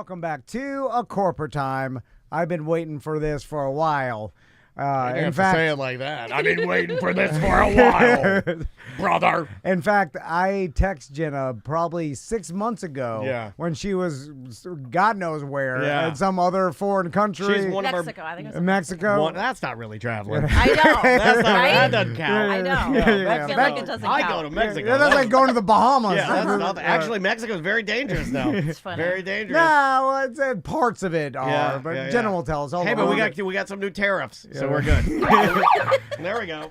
welcome back to A Corporate Time. I've been waiting for this for a while. In fact, say it like that. I've been waiting for this for a while, brother. In fact, I text Jenna probably 6 months ago when she was God knows where in some other foreign country. She's one Mexico, I think it was Mexico. That's not really traveling. I know. That's not, right? That doesn't count. I know. Yeah, I feel like it doesn't count. I go to Mexico. Yeah, that's like going to the Bahamas. Yeah, that's not, actually, Mexico is very dangerous now. It's funny. Very dangerous. No, parts of it are, but Jenna will tell us all Hey, about but we got some new tariffs, so we're good. There we go.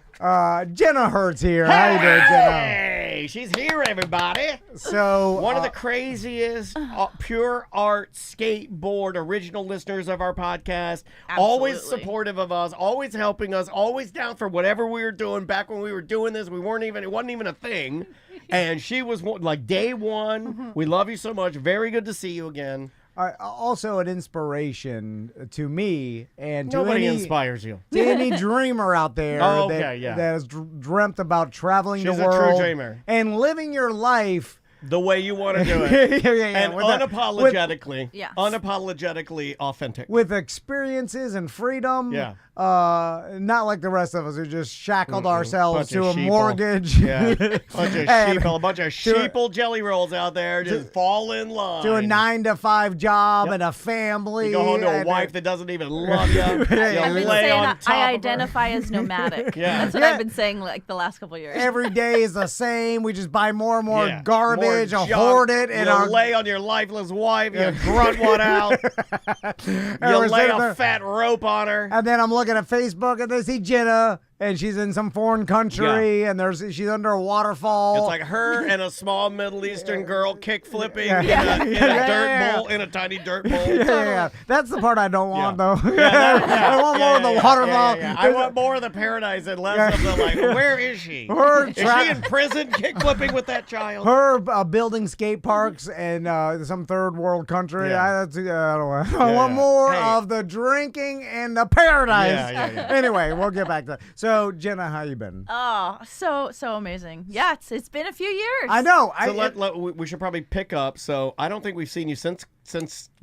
Jenna Hirt's here. Hey, How you doing, Jenna? Hey, she's here, everybody. So one of the craziest pure art skateboard original listeners of our podcast. Always supportive of us, always helping us, always down for whatever we were doing. Back when we were doing this, it wasn't even a thing. And she was like day one. We love you so much. Very good to see you again. Also an inspiration to me and to Nobody inspires you. To any dreamer out there that has dreamt about traveling the world. She's a true dreamer. And living your life the way you want to do it. And unapologetically authentic. With experiences and freedom. Yeah. Not like the rest of us who just shackled ourselves to a sheeple. mortgage. Yeah. a bunch of sheeple jelly rolls out there just fall in line. To a 9-to-5 job and a family. You go home to a wife that doesn't even love you. I've been saying I identify as nomadic. That's what I've been saying like the last couple of years. Every day is the same. We just buy more and more garbage. Hoard it. And lay on your lifeless wife. You grunt one out. You lay a fat rope on her. And then I'm looking at Facebook and they see Jenna. And she's in some foreign country, and she's under a waterfall. It's like her and a small Middle Eastern girl kick flipping in a dirt bowl, in a tiny dirt bowl. Yeah. That's the part I don't want, though. I want more of the waterfall. I want more of the paradise and less of the like. Where is she? Is she in prison, kick flipping with that child? Her building skate parks in some third world country. I want more of the drinking and the paradise. Anyway, we'll get back to that. So, Jenna, how you been? Oh, so amazing. Yeah, it's been a few years. I know. So we should probably pick up. So I don't think we've seen you since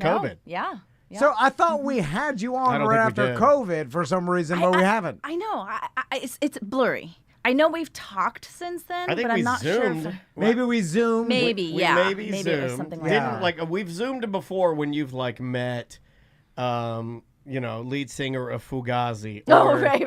COVID. Yeah. So I thought we had you on right after COVID for some reason, but we haven't. I know. It's blurry. I know we've talked since then, but I'm not zoomed. sure. Maybe we zoomed. Maybe maybe zoomed. It was something like that. We've zoomed before when you've met lead singer of Fugazi. Or, right.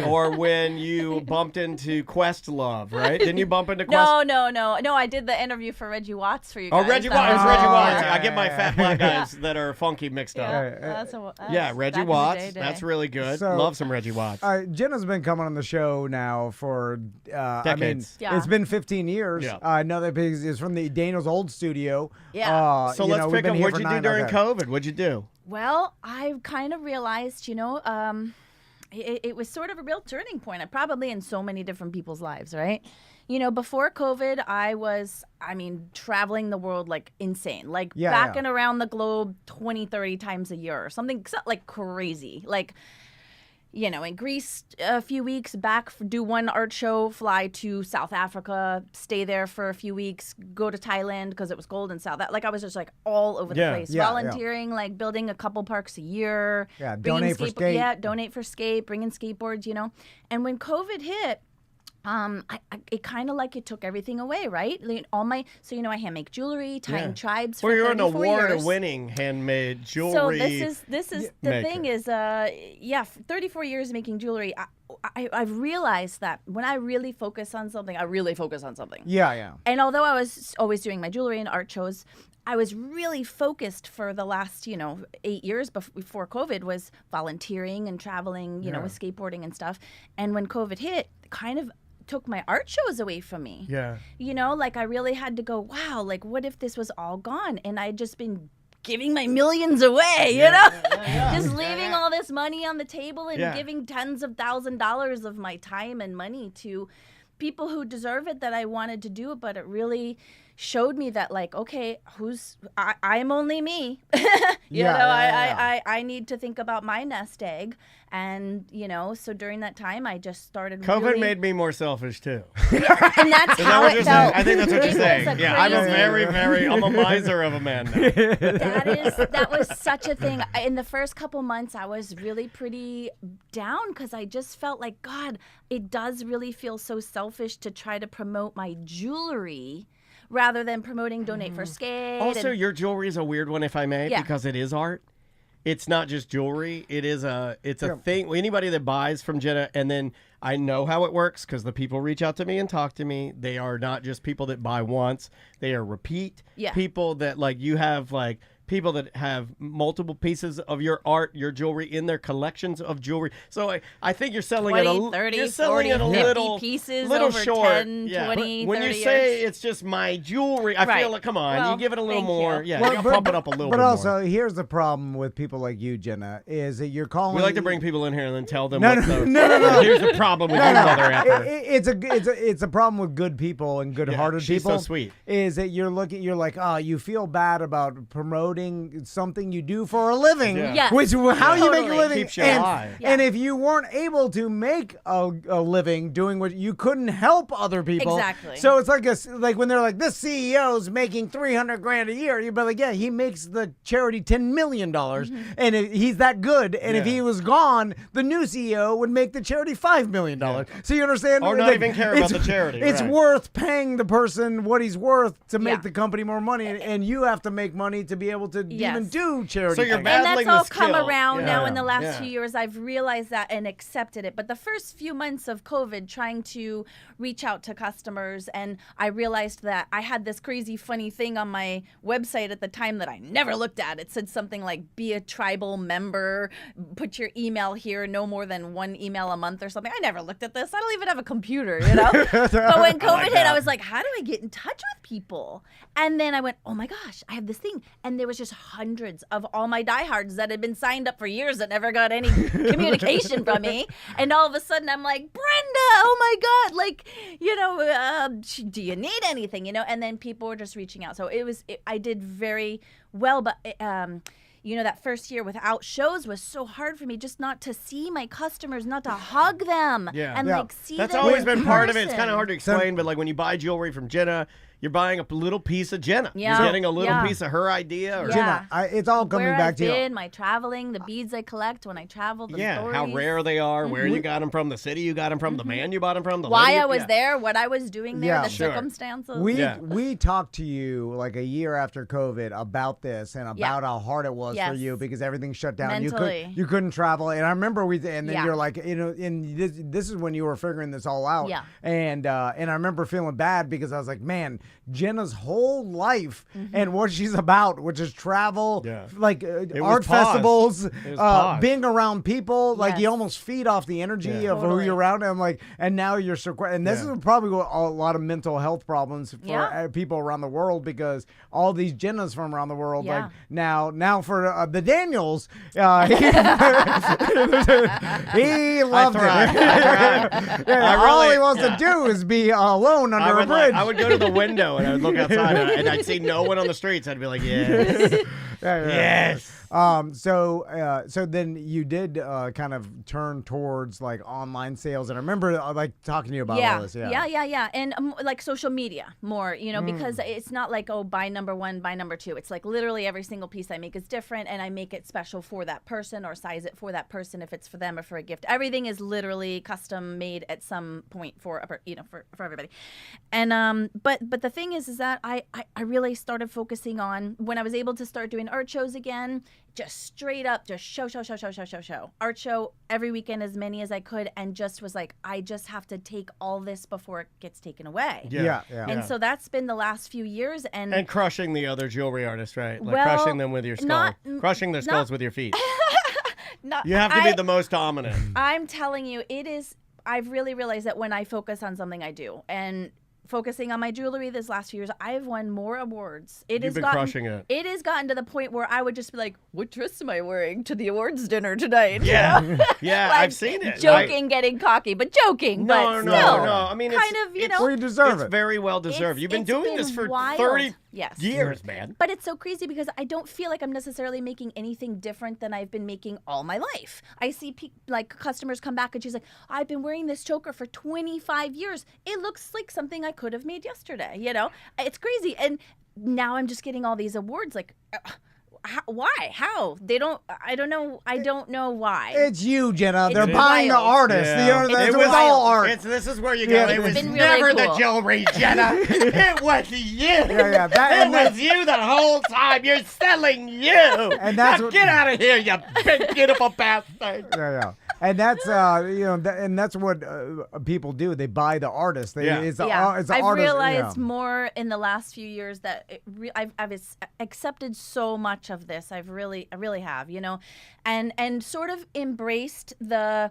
Or when you bumped into Questlove, right? Didn't you bump into Questlove? No. I did the interview for Reggie Watts for you guys. Oh, Reggie Watts. Reggie Watts. I get my fat black guys that are funky mixed up. Reggie Watts. That's really good. So, love some Reggie Watts. Jenna's been coming on the show now for decades. It's been 15 years. Yeah. I know that because it's from the Daniel's old studio. Yeah. So let's pick up. What'd you do during COVID? What'd you do? Well, I kind of realized, it was sort of a real turning point, probably in so many different people's lives, right? Before COVID, I was, traveling the world like insane, backing around the globe 20, 30 times a year or something like crazy. Like, in Greece a few weeks, back, do one art show, fly to South Africa, stay there for a few weeks, go to Thailand because it was cold in South. I was just like all over the place, volunteering, like building a couple parks a year. Yeah, donate for skate. Yeah, donate for skate, bringing skateboards, And when COVID hit, it kind of like it took everything away, right? I handmake jewelry, tying tribes for 34 years. Well, you're an award-winning handmade jewelry. So this is the thing is, 34 years making jewelry. I've realized that when I really focus on something, I really focus on something. Yeah. And although I was always doing my jewelry and art shows, I was really focused for the last, 8 years before COVID was volunteering and traveling, with skateboarding and stuff. And when COVID hit, kind of took my art shows away from me. Yeah. I really had to go, wow, what if this was all gone? And I'd just been giving my millions away, just leaving all this money on the table and giving tens of $1,000s of my time and money to people who deserve it that I wanted to do it, but it really showed me that, like, okay, I'm only me. I need to think about my nest egg. And, so during that time, I just started COVID made me more selfish, too. Yeah, and that's how it felt. I think that's what you're saying. Yeah, I'm a miser of a man now. That was such a thing. In the first couple months, I was really pretty down because I just felt like, God, it does really feel so selfish to try to promote my jewelry rather than promoting Donate for Skate. Also, your jewelry is a weird one, if I may, because it is art. It's not just jewelry. It's a thing. Anybody that buys from Jenna, and then I know how it works because the people reach out to me and talk to me. They are not just people that buy once. They are repeat people that, like, you have, like, people that have multiple pieces of your art, your jewelry in their collections of jewelry. So I think you're selling 20, 30, you're selling 40, it a 50 little pieces over short. 10, 20, when 30 you say years. it's just my jewelry, I feel like, come on, you give it a little more. You. Yeah, you pump it up a little bit more. But also, more. here's the problem with people like you, Jenna, is that you're calling. We like to bring people in here and then tell them No. Here's the problem with you, mother effer. It's a problem with good people and good-hearted she's people. So sweet. Is that you're like, you feel bad about promoting something you do for a living, which how you make a living, keeps you alive. And if you weren't able to make a living doing what you couldn't help other people, exactly. So it's like when they're like, this CEO's making $300,000 a year, you'd be like, yeah, he makes the charity $10 million, and he's that good. And if he was gone, the new CEO would make the charity $5 million. So you understand, or not even care about the charity. It's worth paying the person what he's worth to make the company more money, and you have to make money to be able to even do charity. So you're and that's all come skill. around now in the last few years. I've realized that and accepted it. But the first few months of COVID, trying to reach out to customers, and I realized that I had this crazy funny thing on my website at the time that I never looked at. It said something like, be a tribal member, put your email here, no more than one email a month or something. I never looked at this. I don't even have a computer, But when COVID hit, I was like, how do I get in touch with people? And then I went, oh my gosh, I have this thing. And there was just hundreds of all my diehards that had been signed up for years that never got any communication from me. And all of a sudden I'm like, Brenda, oh my God, like, do you need anything, And then people were just reaching out. So I did very well, but that first year without shows was so hard for me, just not to see my customers, not to hug them and like see That's them always in been part of it. person. It's kind of hard to explain, but like when you buy jewelry from Jenna, you're buying a little piece of Jenna. Yeah. You're getting a little piece of her idea. Or Jenna, it's all coming back to you. My traveling, the beads I collect when I travel, the stories. How rare they are, where you got them from, the city you got them from, the man you bought them from, why I was there, what I was doing there, the circumstances. We talked to you like a year after COVID about this and about how hard it was for you because everything shut down. Mentally. You couldn't travel, and I remember you're like, and this is when you were figuring this all out. Yeah. And I remember feeling bad because I was like, man, Jenna's whole life and what she's about, which is travel, like art festivals, being around people, like you almost feed off the energy of who you're around. And like, and now you're so, and this is probably a lot of mental health problems for people around the world because all these Jennas from around the world, like now for the Daniels, he loved it. All he wants to do is be alone under a bridge. I would go to the window and I would look outside and I'd see no one on the streets. I'd be like, yes. Yes. So then you did kind of turn towards like online sales, and I remember like talking to you about all this. Yeah. And like social media more, because it's not like, buy number one, buy number two. It's like literally every single piece I make is different, and I make it special for that person or size it for that person if it's for them or for a gift. Everything is literally custom made at some point for everybody. And but the thing is that I really started focusing on when I was able to start doing art shows again. Just straight up, just show. Art show every weekend, as many as I could, and just was like, I just have to take all this before it gets taken away. Yeah. And so that's been the last few years. And crushing the other jewelry artists, right? Like crushing them with your skull. Crushing their skulls with your feet. You have to be the most dominant. I'm telling you, I've really realized that when I focus on something, I do. And focusing on my jewelry this last few years, I've won more awards. You've been crushing it. It has gotten to the point where I would just be like, what dress am I wearing to the awards dinner tonight? Yeah. Yeah, like, I've seen it. Joking, getting cocky, but joking. No. I mean, kind of, you know. Well, you deserve it. It's very well deserved. You've been doing this for 30 years, man. But it's so crazy because I don't feel like I'm necessarily making anything different than I've been making all my life. I see customers come back and she's like, I've been wearing this choker for 25 years. It looks like something I could have made yesterday, you know? It's crazy. And now I'm just getting all these awards like... why? How? They don't. I don't know. I don't know why. It's you, Jenna. They're buying the artist. Yeah. It was all art. This is where you go. It was never really cool. The jewelry, Jenna. It was you. Yeah. It was you the whole time. You're selling you. And that's get out of here, you big beautiful bastard. Yeah. And that's and that's what people do. They buy the artist. I've realized more in the last few years that I've accepted so much of this. I really have, you know, and sort of embraced the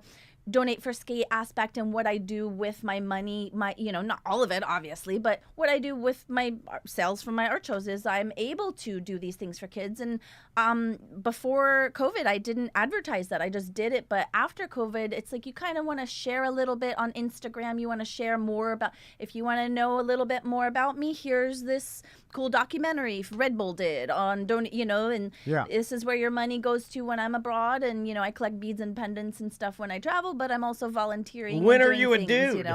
donate for skate aspect and what I do with my money, not all of it obviously, but what I do with my sales from my art shows is I'm able to do these things for kids. And before COVID, I didn't advertise that. I just did it. But after COVID, it's like you kind of want to share a little bit on Instagram. You want to share more about, if you want to know a little bit more about me, here's this cool documentary Red Bull did on this is where your money goes to when I'm abroad, and I collect beads and pendants and stuff when I travel, but I'm also volunteering. When are you a dude?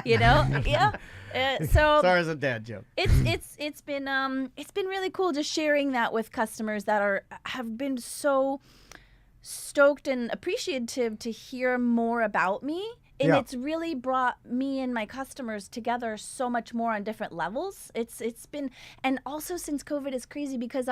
Yeah. So sorry, it's a dad joke. It's been really cool just sharing that with customers that have been so stoked and appreciative to hear more about me. And it's really brought me and my customers together so much more on different levels. It's been, and also since COVID is crazy because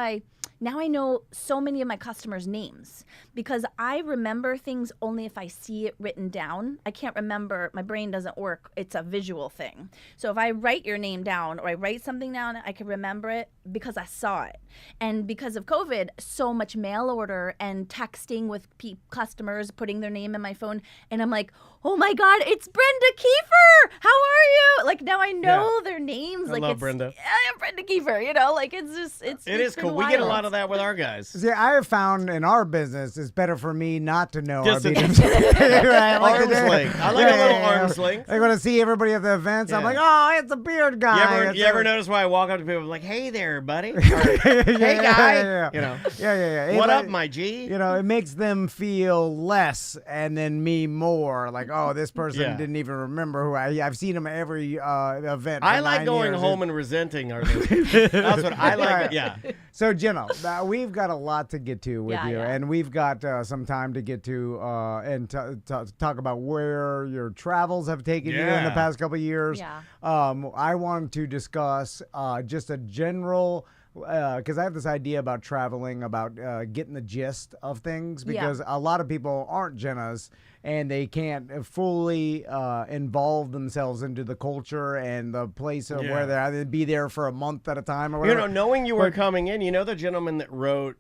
now I know so many of my customers' names because I remember things only if I see it written down. I can't remember, my brain doesn't work. It's a visual thing. So if I write your name down or I write something down, I can remember it because I saw it. And because of COVID, so much mail order and texting with customers, putting their name in my phone. And I'm like, oh my God, it's Brenda Kiefer. How are you? Like now I know their names. I love Brenda. Yeah, Brenda Kiefer, it is cool. Wild. We get a lot of that with our guys. See, I have found in our business it's better for me not to know just our arm's length. I like a little arm's length. I want to see everybody at the events. I'm like, oh, it's a beard guy. You ever notice why I walk up to people like, hey there, buddy? Or, hey guy. Yeah. What up, my G? It makes them feel less and then me more. Like, oh, this person didn't even remember who I've seen him at every event. I like going home and resenting our listeners. That's what I like. Yeah. So Jenna, we've got a lot to get to with you, and we've got some time to get to and talk about where your travels have taken you in the past couple of years. Yeah. I want to discuss just a general. Because I have this idea about traveling, about getting the gist of things, because a lot of people aren't Jennas and they can't fully involve themselves into the culture and the place of where they're be there for a month at a time or whatever. Knowing you were coming in, the gentleman that wrote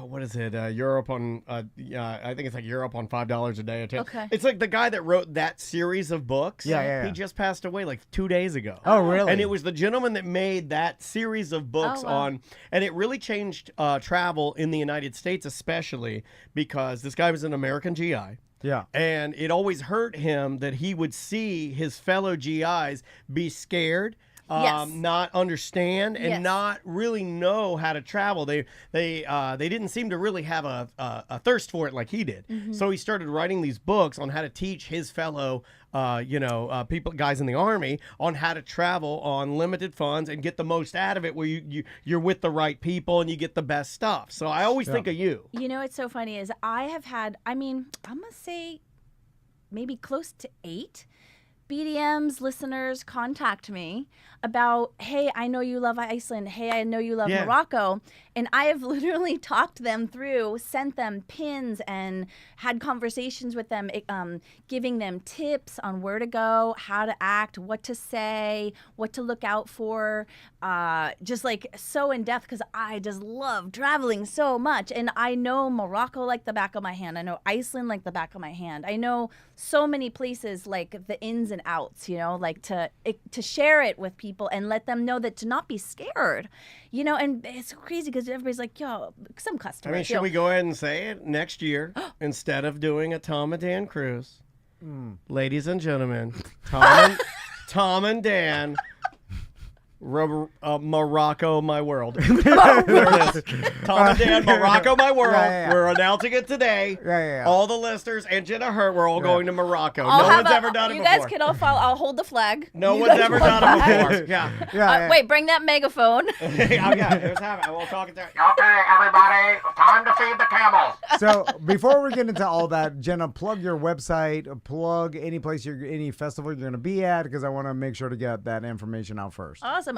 what is it? Europe on I think it's like Europe on $5 a day. Okay. It's like the guy that wrote that series of books. Yeah. He just passed away like 2 days ago. Oh, really? And it was the gentleman that made that series of books and it really changed travel in the United States, especially because this guy was an American GI. Yeah. And it always hurt him that he would see his fellow GIs be scared, not understand, and not really know how to travel. They didn't seem to really have a thirst for it like he did. Mm-hmm. So he started writing these books on how to teach his fellow guys in the Army on how to travel on limited funds and get the most out of it, where you're with the right people and you get the best stuff. So I always think of you. It's so funny is I have had, I'm going to say maybe close to 8 BDMs listeners contact me about, hey, I know you love Iceland. Hey, I know you love Morocco. And I have literally talked them through, sent them pins and had conversations with them, giving them tips on where to go, how to act, what to say, what to look out for, just like so in depth because I just love traveling so much. And I know Morocco like the back of my hand. I know Iceland like the back of my hand. I know so many places like the ins and and outs, like to share it with people and let them know that to not be scared, and it's crazy because everybody's like, yo, some customers. I mean, should we go ahead and say it next year instead of doing a Tom and Dan cruise? Ladies and gentlemen, Tom and Dan. Morocco, my world. There it is. Tom and Dan, Morocco, my world. Yeah. We're announcing it today. Yeah. All the listeners and Jenna Hirt, we're all going to Morocco. No one's ever done it before. You guys can all follow. I'll hold the flag. No one's ever done it before. Yeah. Wait, bring that megaphone. Here's having. We'll talk it there. Okay, everybody, time to feed the camels. So before we get into all that, Jenna, plug your website, plug any place any festival you're going to be at, because I want to make sure to get that information out first. Awesome.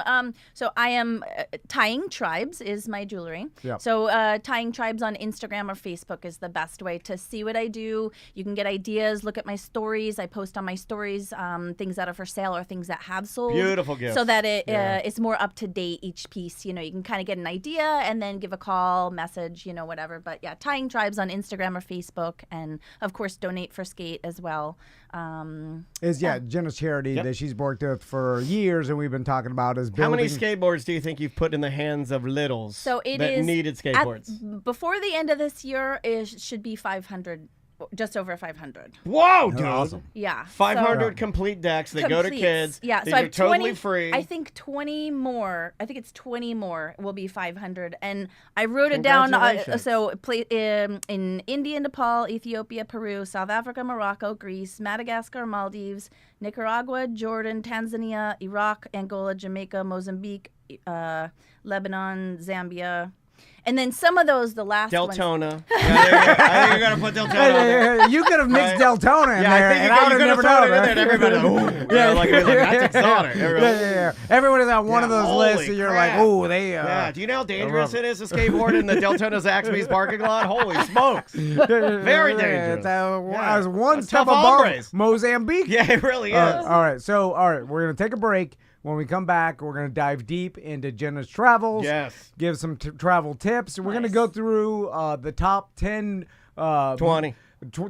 So I am Tying Tribes is my jewelry. Yep. So Tying Tribes on Instagram or Facebook is the best way to see what I do. You can get ideas, look at my stories. I post on my stories things that are for sale or things that have sold. Beautiful gifts. So that it's more up to date each piece. You can kind of get an idea and then give a call, message, whatever. But yeah, Tying Tribes on Instagram or Facebook, and of course donate for skate as well. Jenna's charity that she's worked with for years, and we've been talking about is building. How many skateboards do you think you've put in the hands of littles that needed skateboards? Before the end of this year, it should be 500. Just over 500. Whoa, dude! Awesome. Yeah, 500 complete decks. They go to kids. Yeah, so I have totally 20, free. I think 20 more. I think it's 20 more will be 500, and I wrote it down. In India, Nepal, Ethiopia, Peru, South Africa, Morocco, Greece, Madagascar, Maldives, Nicaragua, Jordan, Tanzania, Iraq, Angola, Jamaica, Mozambique, Lebanon, Zambia. And then some of those, the last Deltona. I think you're going to put Deltona. You could have mixed Deltona in there, and I would have never known. It in there, everybody that's exotic. Yeah. Everybody's on one of those lists, and you're like, oh, they... do you know how dangerous it is to skateboard in the Deltona Zaxby's parking lot? Holy smokes. Very dangerous. I was one step above Mozambique. Yeah, it really is. All right, we're going to take a break. When we come back, we're going to dive deep into Jenna's travels. Yes. Give some travel tips. We're going to go through the top 10... 20.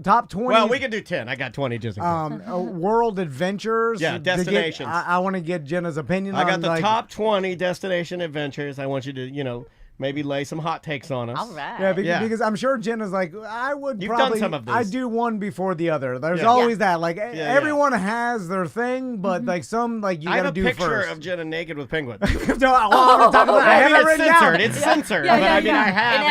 Top 20. Well, we can do 10. I got 20 just in case. World adventures. Yeah, destinations. I want to get Jenna's opinion on I got the top 20 destination adventures. I want you to, maybe lay some hot takes on us. All right. Yeah, because I'm sure Jenna's like, I would You've probably... done some of these. I do one before the other. There's always that. Like, everyone has their thing, but like some, you got to do first. I have a picture of Jenna naked with penguins. I have it written down. It's censored. But I have... In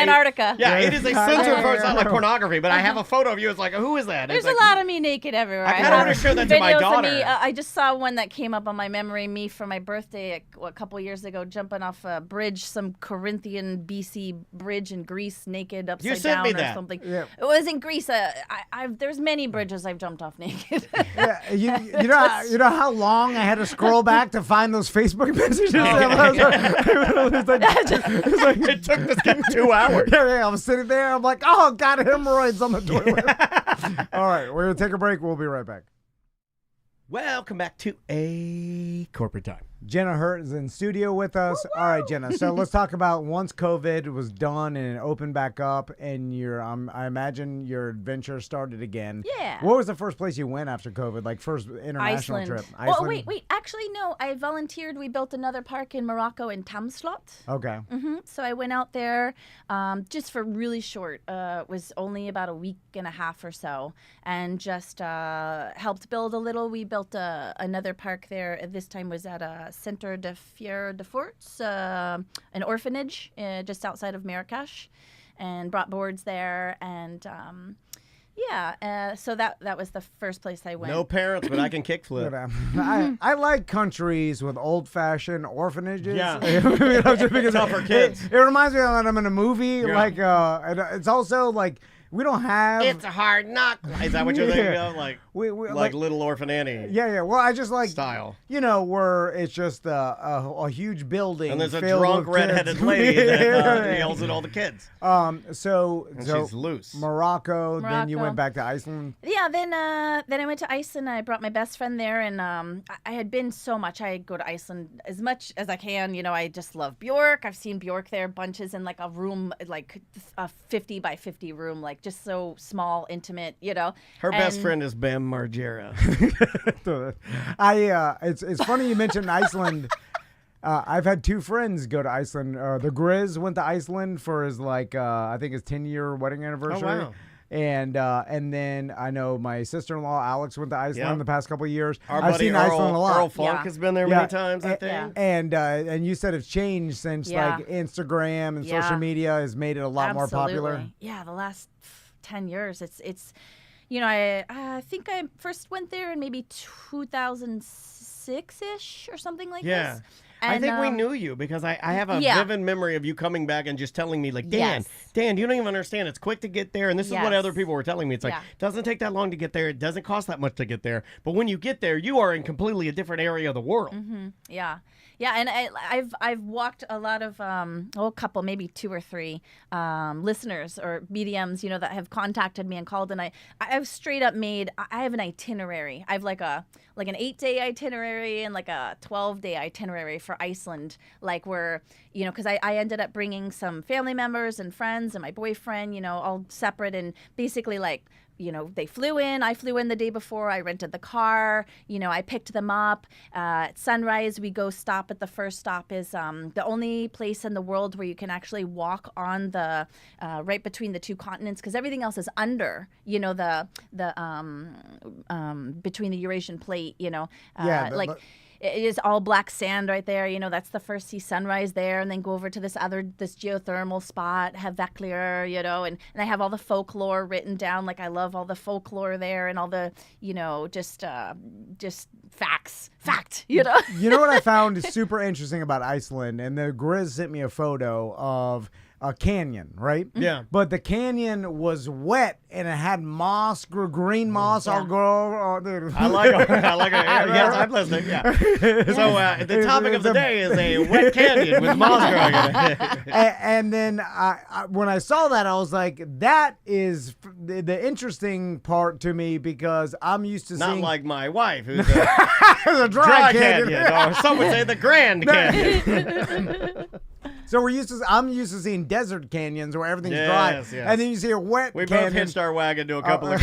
Antarctica. Yeah, it is a censored photo. It's not like pornography, but I have a photo of you. It's like, who is that? There's a lot of me naked everywhere. I kind of want to show that to my daughter. Of me, I just saw one that came up on my memory, me for my birthday a couple years ago, jumping off a bridge, some Corinthian BC bridge in Greece, naked upside down or something. Yeah. It was in Greece. There's many bridges I've jumped off naked. You know how long I had to scroll back to find those Facebook messages. It took this kid 2 hours. Yeah, I was sitting there. I'm like, oh, got hemorrhoids on the toilet. All right, we're gonna take a break. We'll be right back. Welcome back to A Corporate Time. Jenna Hirt is in studio with us. Woo-woo! All right, Jenna. So let's talk about once COVID was done and it opened back up, and I imagine your adventure started again. Yeah. What was the first place you went after COVID? Like first international trip? Iceland. Oh, wait. Actually, no. I volunteered. We built another park in Morocco in Tamslot. Okay. So I went out there just for really short. It was only about a week and a half or so, and just helped build a little. We built another park there. This time was at a Centre de Fier de Forts, an orphanage just outside of Marrakesh, and brought boards there. And so that was the first place I went. No parents, but I can kickflip. I like countries with old-fashioned orphanages. Yeah. Because tougher kids. It reminds me of when I'm in a movie. Yeah. And it's also like, we don't have... It's a hard knock. Is that what you're thinking of? Like Little Orphan Annie. Yeah. Well, I just like... Style. Where it's just a huge building. And there's a drunk redheaded lady that yells at all the kids. So she's loose. Morocco. Then you went back to Iceland. Yeah, then I went to Iceland. I brought my best friend there, and I had been so much. I go to Iceland as much as I can. I just love Bjork. I've seen Bjork there bunches in like a room, like a 50 by 50 room, like like just so small, intimate, you know. Her best friend is Bam Margera. It's funny you mentioned Iceland. I've had two friends go to Iceland. The Grizz went to Iceland for his I think his 10-year wedding anniversary. Oh, wow. And then I know my sister-in-law Alex went to Iceland the past couple of years. I've seen Iceland a lot. Earl Funk has been there many times, I think. And you said it's changed since like Instagram and social media has made it a lot more popular. Yeah, the last 10 years, it's you know, I think I first went there in maybe 2006-ish or something like this. And, I think we knew you because I have a vivid memory of you coming back and just telling me, like, Dan, you don't even understand. It's quick to get there. And this is what other people were telling me. It's like, it doesn't take that long to get there. It doesn't cost that much to get there. But when you get there, you are in completely a different area of the world. Mm-hmm. Yeah. Yeah, and I've walked a lot of a couple, maybe 2 or 3 listeners or mediums, you know, that have contacted me and called, and I've straight up made. I have an itinerary. I have like an 8-day itinerary and like a 12-day itinerary for Iceland, like where, you know, because I ended up bringing some family members and friends and my boyfriend, you know, all separate, and basically like, you know, they flew in. I flew in the day before. I rented the car. You know, I picked them up. At sunrise, we go stop at the first stop is the only place in the world where you can actually walk on the right between the 2 continents, because everything else is under, you know, the between the Eurasian plate, you know, it is all black sand right there. You know, that's the first see sunrise there, and then go over to this geothermal spot, have Veklir, you know, and I have all the folklore written down. Like, I love all the folklore there and all the, you know, just fact, you know. You know what I found is super interesting about Iceland, and the Grizz sent me a photo of a canyon, right? Yeah. But the canyon was wet and it had moss, green moss all grow. I like it. Yes, I'm listening. Yeah. So the topic of the day is a wet canyon with moss growing in it. And then when I saw that, I was like, that is the interesting part to me, because I'm used to seeing... Not like my wife, who's a dry canyon. Or some would say the Grand Canyon. So I'm used to seeing desert canyons where everything's dry, and then you see a wet canyon. We both hitched our wagon to a couple of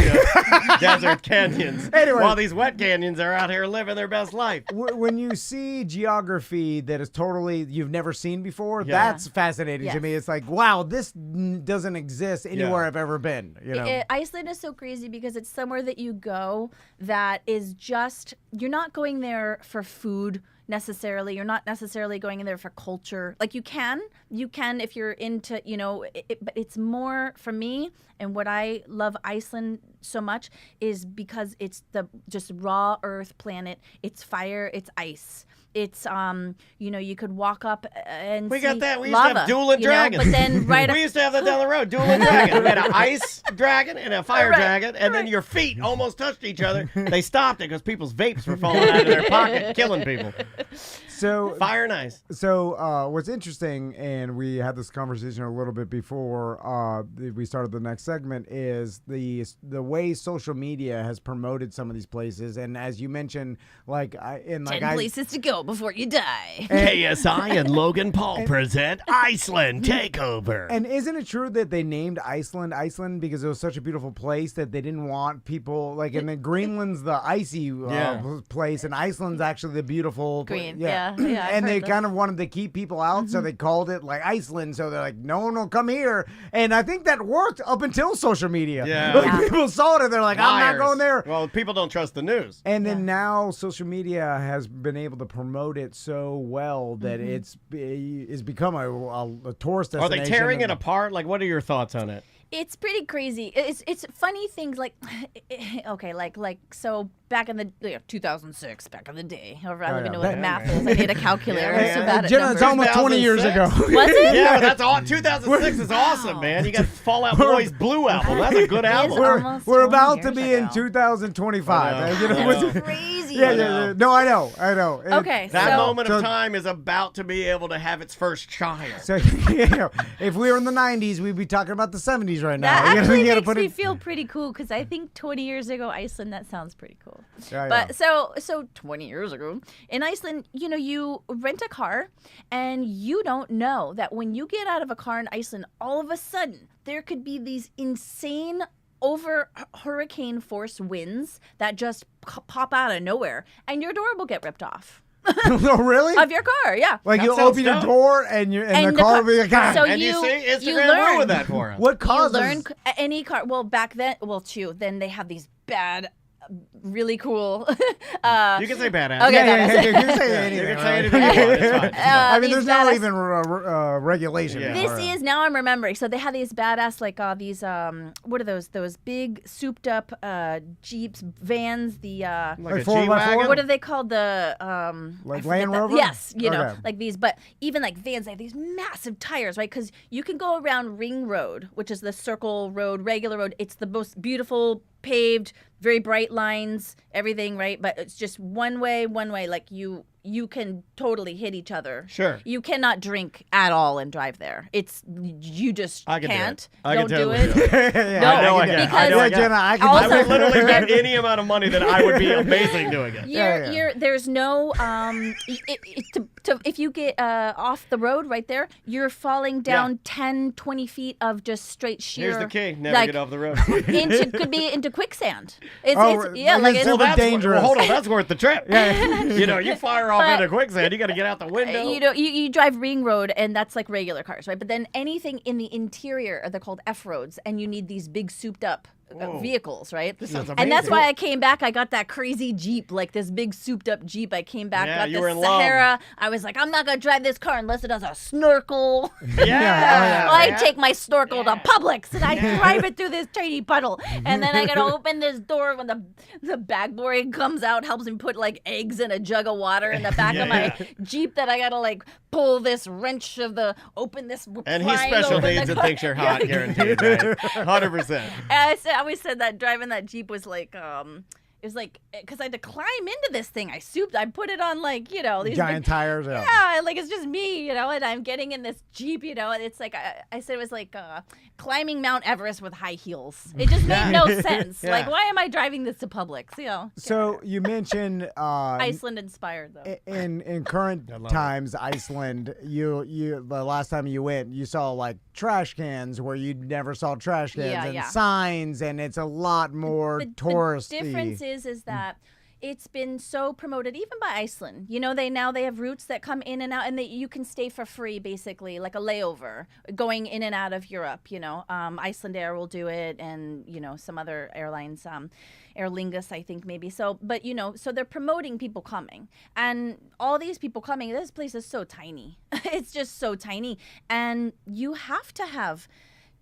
desert canyons. Anyway, while these wet canyons are out here living their best life. When you see geography that is totally you've never seen before, that's fascinating to me. It's like, wow, this doesn't exist anywhere I've ever been. You know, Iceland is so crazy because it's somewhere that you go that is just, you're not going there for food necessarily. You're not necessarily going in there for culture. Like, you can if you're into, you know, but it's more for me. And what I love Iceland so much is because it's the just raw earth planet. It's fire, it's ice. It's you know, you could walk up and we see got that. We lava, used to have dueling dragons. But then we used to have that down the road, dueling dragon. We had an ice dragon and a fire dragon, and then your feet almost touched each other. They stopped it because people's vapes were falling out of their pocket, killing people. So fire and ice. So what's interesting, and we had this conversation a little bit before we started the next segment, is the way social media has promoted some of these places, and as you mentioned, like 10 places to go before you die. KSI and Logan Paul present Iceland Takeover. And isn't it true that they named Iceland because it was such a beautiful place that they didn't want people, like, and then Greenland's the icy place, and Iceland's actually the beautiful green. And they kind of wanted to keep people out, so they called it like Iceland. So they're like, no one will come here. And I think that worked up until social media. Yeah. People saw it and they're like, I'm not going there. Well, people don't trust the news. And then now social media has been able to promote it so well that it's become a tourist destination. Are they tearing it apart? Like, what are your thoughts on it? It's pretty crazy. It's funny things like, okay, like so back in the 2006, back in the day. However, I don't even know what the math is. I need a calculator. I'm so bad at Jenna, it's almost 20 years ago. Was it? Yeah, that's all. 2006 is awesome, man. You got Fall Out Boy's Blue album. That's a good album. We're about to be in 2025. That's crazy. Yeah. No, I know. Okay, that moment of time is about to be able to have its first child. So, if we were in the 90s, we'd be talking about the 70s 90s right now. That actually you makes put me feel pretty cool because I think 20 years ago, Iceland, that sounds pretty cool. Yeah, but so 20 years ago in Iceland, you rent a car and you don't know that when you get out of a car in Iceland, all of a sudden there could be these insane over hurricane force winds that just pop out of nowhere and your door will get ripped off. Oh, really? Of your car, yeah. Like That you'll sounds open your dope. door and the car will be like, So And you see, Instagram learn- ruined that for us. what causes? You learn any car. Well, back then, then they have these bad, really cool. You can say badass. Okay, Yeah, you can say You anything. can say right? anything you want. It's fine. It's fine. I mean, these there's no badass- even regulation. Yeah. This for it. is now I'm remembering. So they have these badass these what are those big souped up Jeeps, vans, the Like a 4x4? G-Wagon? what are they called, the Like I forget Land the- Rover? Yes, Okay. like these, but even like vans, they have these massive tires, right? Because you can go around Ring Road, which is the circle road, regular road. It's the most beautiful paved, very bright lines, everything, right? But it's just one way. Like you can totally hit each other. Sure. You cannot drink at all and drive there. You just I could can't. do it. I Don't could do totally it. do it. Yeah, I know I can. can. Because- I know I Yeah, can. Jenna, I can. Also- I would literally bet any amount of money that I would be amazing doing it. There's no if you get off the road right there, you're falling down 10, 20 feet of just straight sheer. Here's the key: never like, get off the road. could be into quicksand. It's Oh, yeah, like like it's it's, super dangerous. Hold on, that's worth the trip. Yeah. You fire off But- into quicksand, you got to get out the window. you drive Ring Road and that's like regular cars, right? But then anything in the interior, they're called F roads, and you need these big souped up vehicles, right? This sounds And that's amazing. why I came back. I got that crazy Jeep, like this big souped up Jeep. I came back, Yeah, got you this were in love. Sahara. I was like, I'm not gonna drive this car unless it has a snorkel. Yeah. I take my snorkel to Publix and I drive it through this tiny puddle. And then I gotta open this door when the bag boy comes out, helps me put like eggs in a jug of water in the back of my Jeep that I gotta like pull this wrench open this And he's prying special open needs the and car. thinks you're hot, guaranteed, man. 100%. And I always said that driving that Jeep was like it was like because I had to climb into this thing. I put it on like these Giant big, tires. yeah, like it's just me, and I'm getting in this Jeep, and it's like I said it was like climbing Mount Everest with high heels. It just made no sense. Yeah. Like, why am I driving this to Publix? So you mentioned Iceland inspired though. in current times, Iceland. You the last time you went, you saw like trash cans where you never saw trash cans Yeah, and yeah. signs, and it's a lot more touristy. The difference is that it's been so promoted, even by Iceland. They have routes that come in and out, and you can stay for free, basically, like a layover, going in and out of Europe. Iceland Air will do it, and some other airlines, Aer Lingus, I think maybe. So, but so they're promoting people coming, and all these people coming. This place is so tiny. It's just so tiny, and you have to have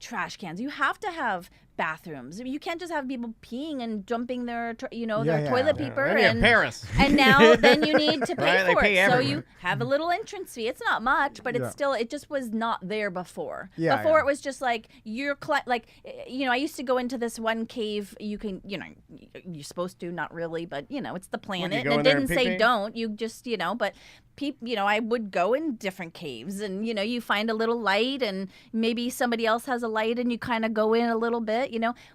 trash cans. You have to have bathrooms. You can't just have people peeing and dumping their toilet paper. Yeah, And Paris. And now then you need to pay Right, they for pay it. So everywhere. you have a little entrance fee. It's not much, but Yeah. it's still, it just was not there before. Yeah, Before yeah. it was just like, I used to go into this one cave. You can, you're supposed to, not really, but it's the planet. go And it in there didn't and say pee-pee? don't. You just, but I would go in different caves and, you find a little light and maybe somebody else has a light and you kind of go in a little bit,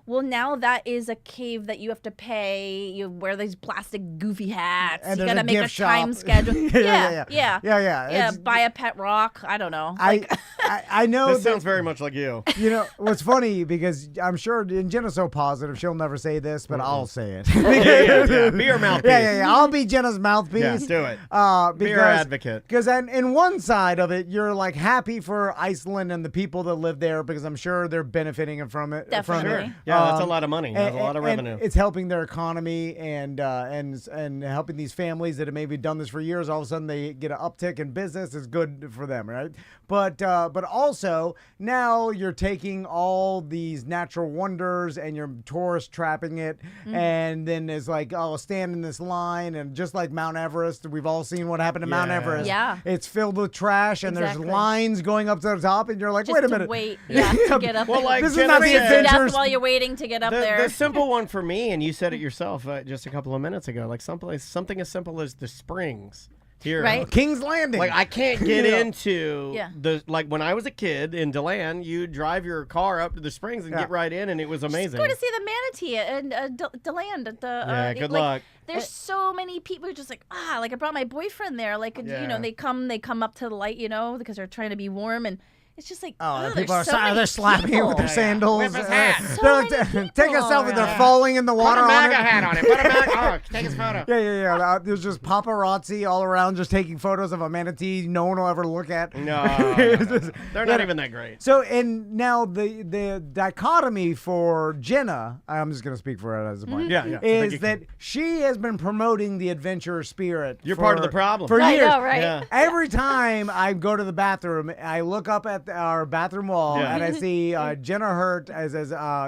Well, now that is a cave that you have to pay. You wear these plastic goofy hats. And You there's got to a make a gift shop. time schedule. Yeah. Yeah. It's- Buy a pet rock. I don't know. I know This that, sounds very much like you. what's funny because I'm sure, and Jenna's so positive, she'll never say this, but I'll say it. Yeah. Be your mouthpiece. Yeah. I'll be Jenna's mouthpiece. Yeah, do it. Be Because, your advocate. Because in one side of it, you're like happy for Iceland and the people that live there because I'm sure they're benefiting from it. Definitely. From it. Sure. Yeah, that's a lot of money. That's a lot of revenue. It's helping their economy and helping these families that have maybe done this for years. All of a sudden, they get an uptick in business. It's good for them, right? But also now you're taking all these natural wonders and you're tourist trapping it, and then it's like, stand in this line, and just like Mount Everest, we've all seen what happened to Mount Yeah. Everest. Yeah. It's filled with trash, and Exactly. there's lines going up to the top, and you're like, Just wait a to minute. wait. Yeah, to get up Well, there. like This is Jenna not the said, adventure. Death while you're waiting to get up there. The simple one for me, and you said it yourself just a couple of minutes ago, like something as simple as the springs. Here. Right? King's Landing. Like, I can't get into Yeah. like, when I was a kid in DeLand, you drive your car up to the springs and get right in, and it was amazing. Go to see the manatee and DeLand at the. Good luck. There's so many people who are just like, like I brought my boyfriend there. Like, you know, they come up to the light, you know, because they're trying to be warm, and it's just like, people are they're slapping people. it with their sandals. With his hat. Take a selfie. They're falling in the water. Put a on MAGA it. hat on it. Put a MAGA. Take his photo. Yeah. There's just paparazzi all around, just taking photos of a manatee no one will ever look at. No. They're not even that great. So, and now the dichotomy for Jenna, I'm just going to speak for her as a point, is that she has been promoting the adventure spirit. You're part of the problem. For I years. know, right? Yeah. Every time I go to the bathroom, I look up at our bathroom wall and I see Jenna Hirt as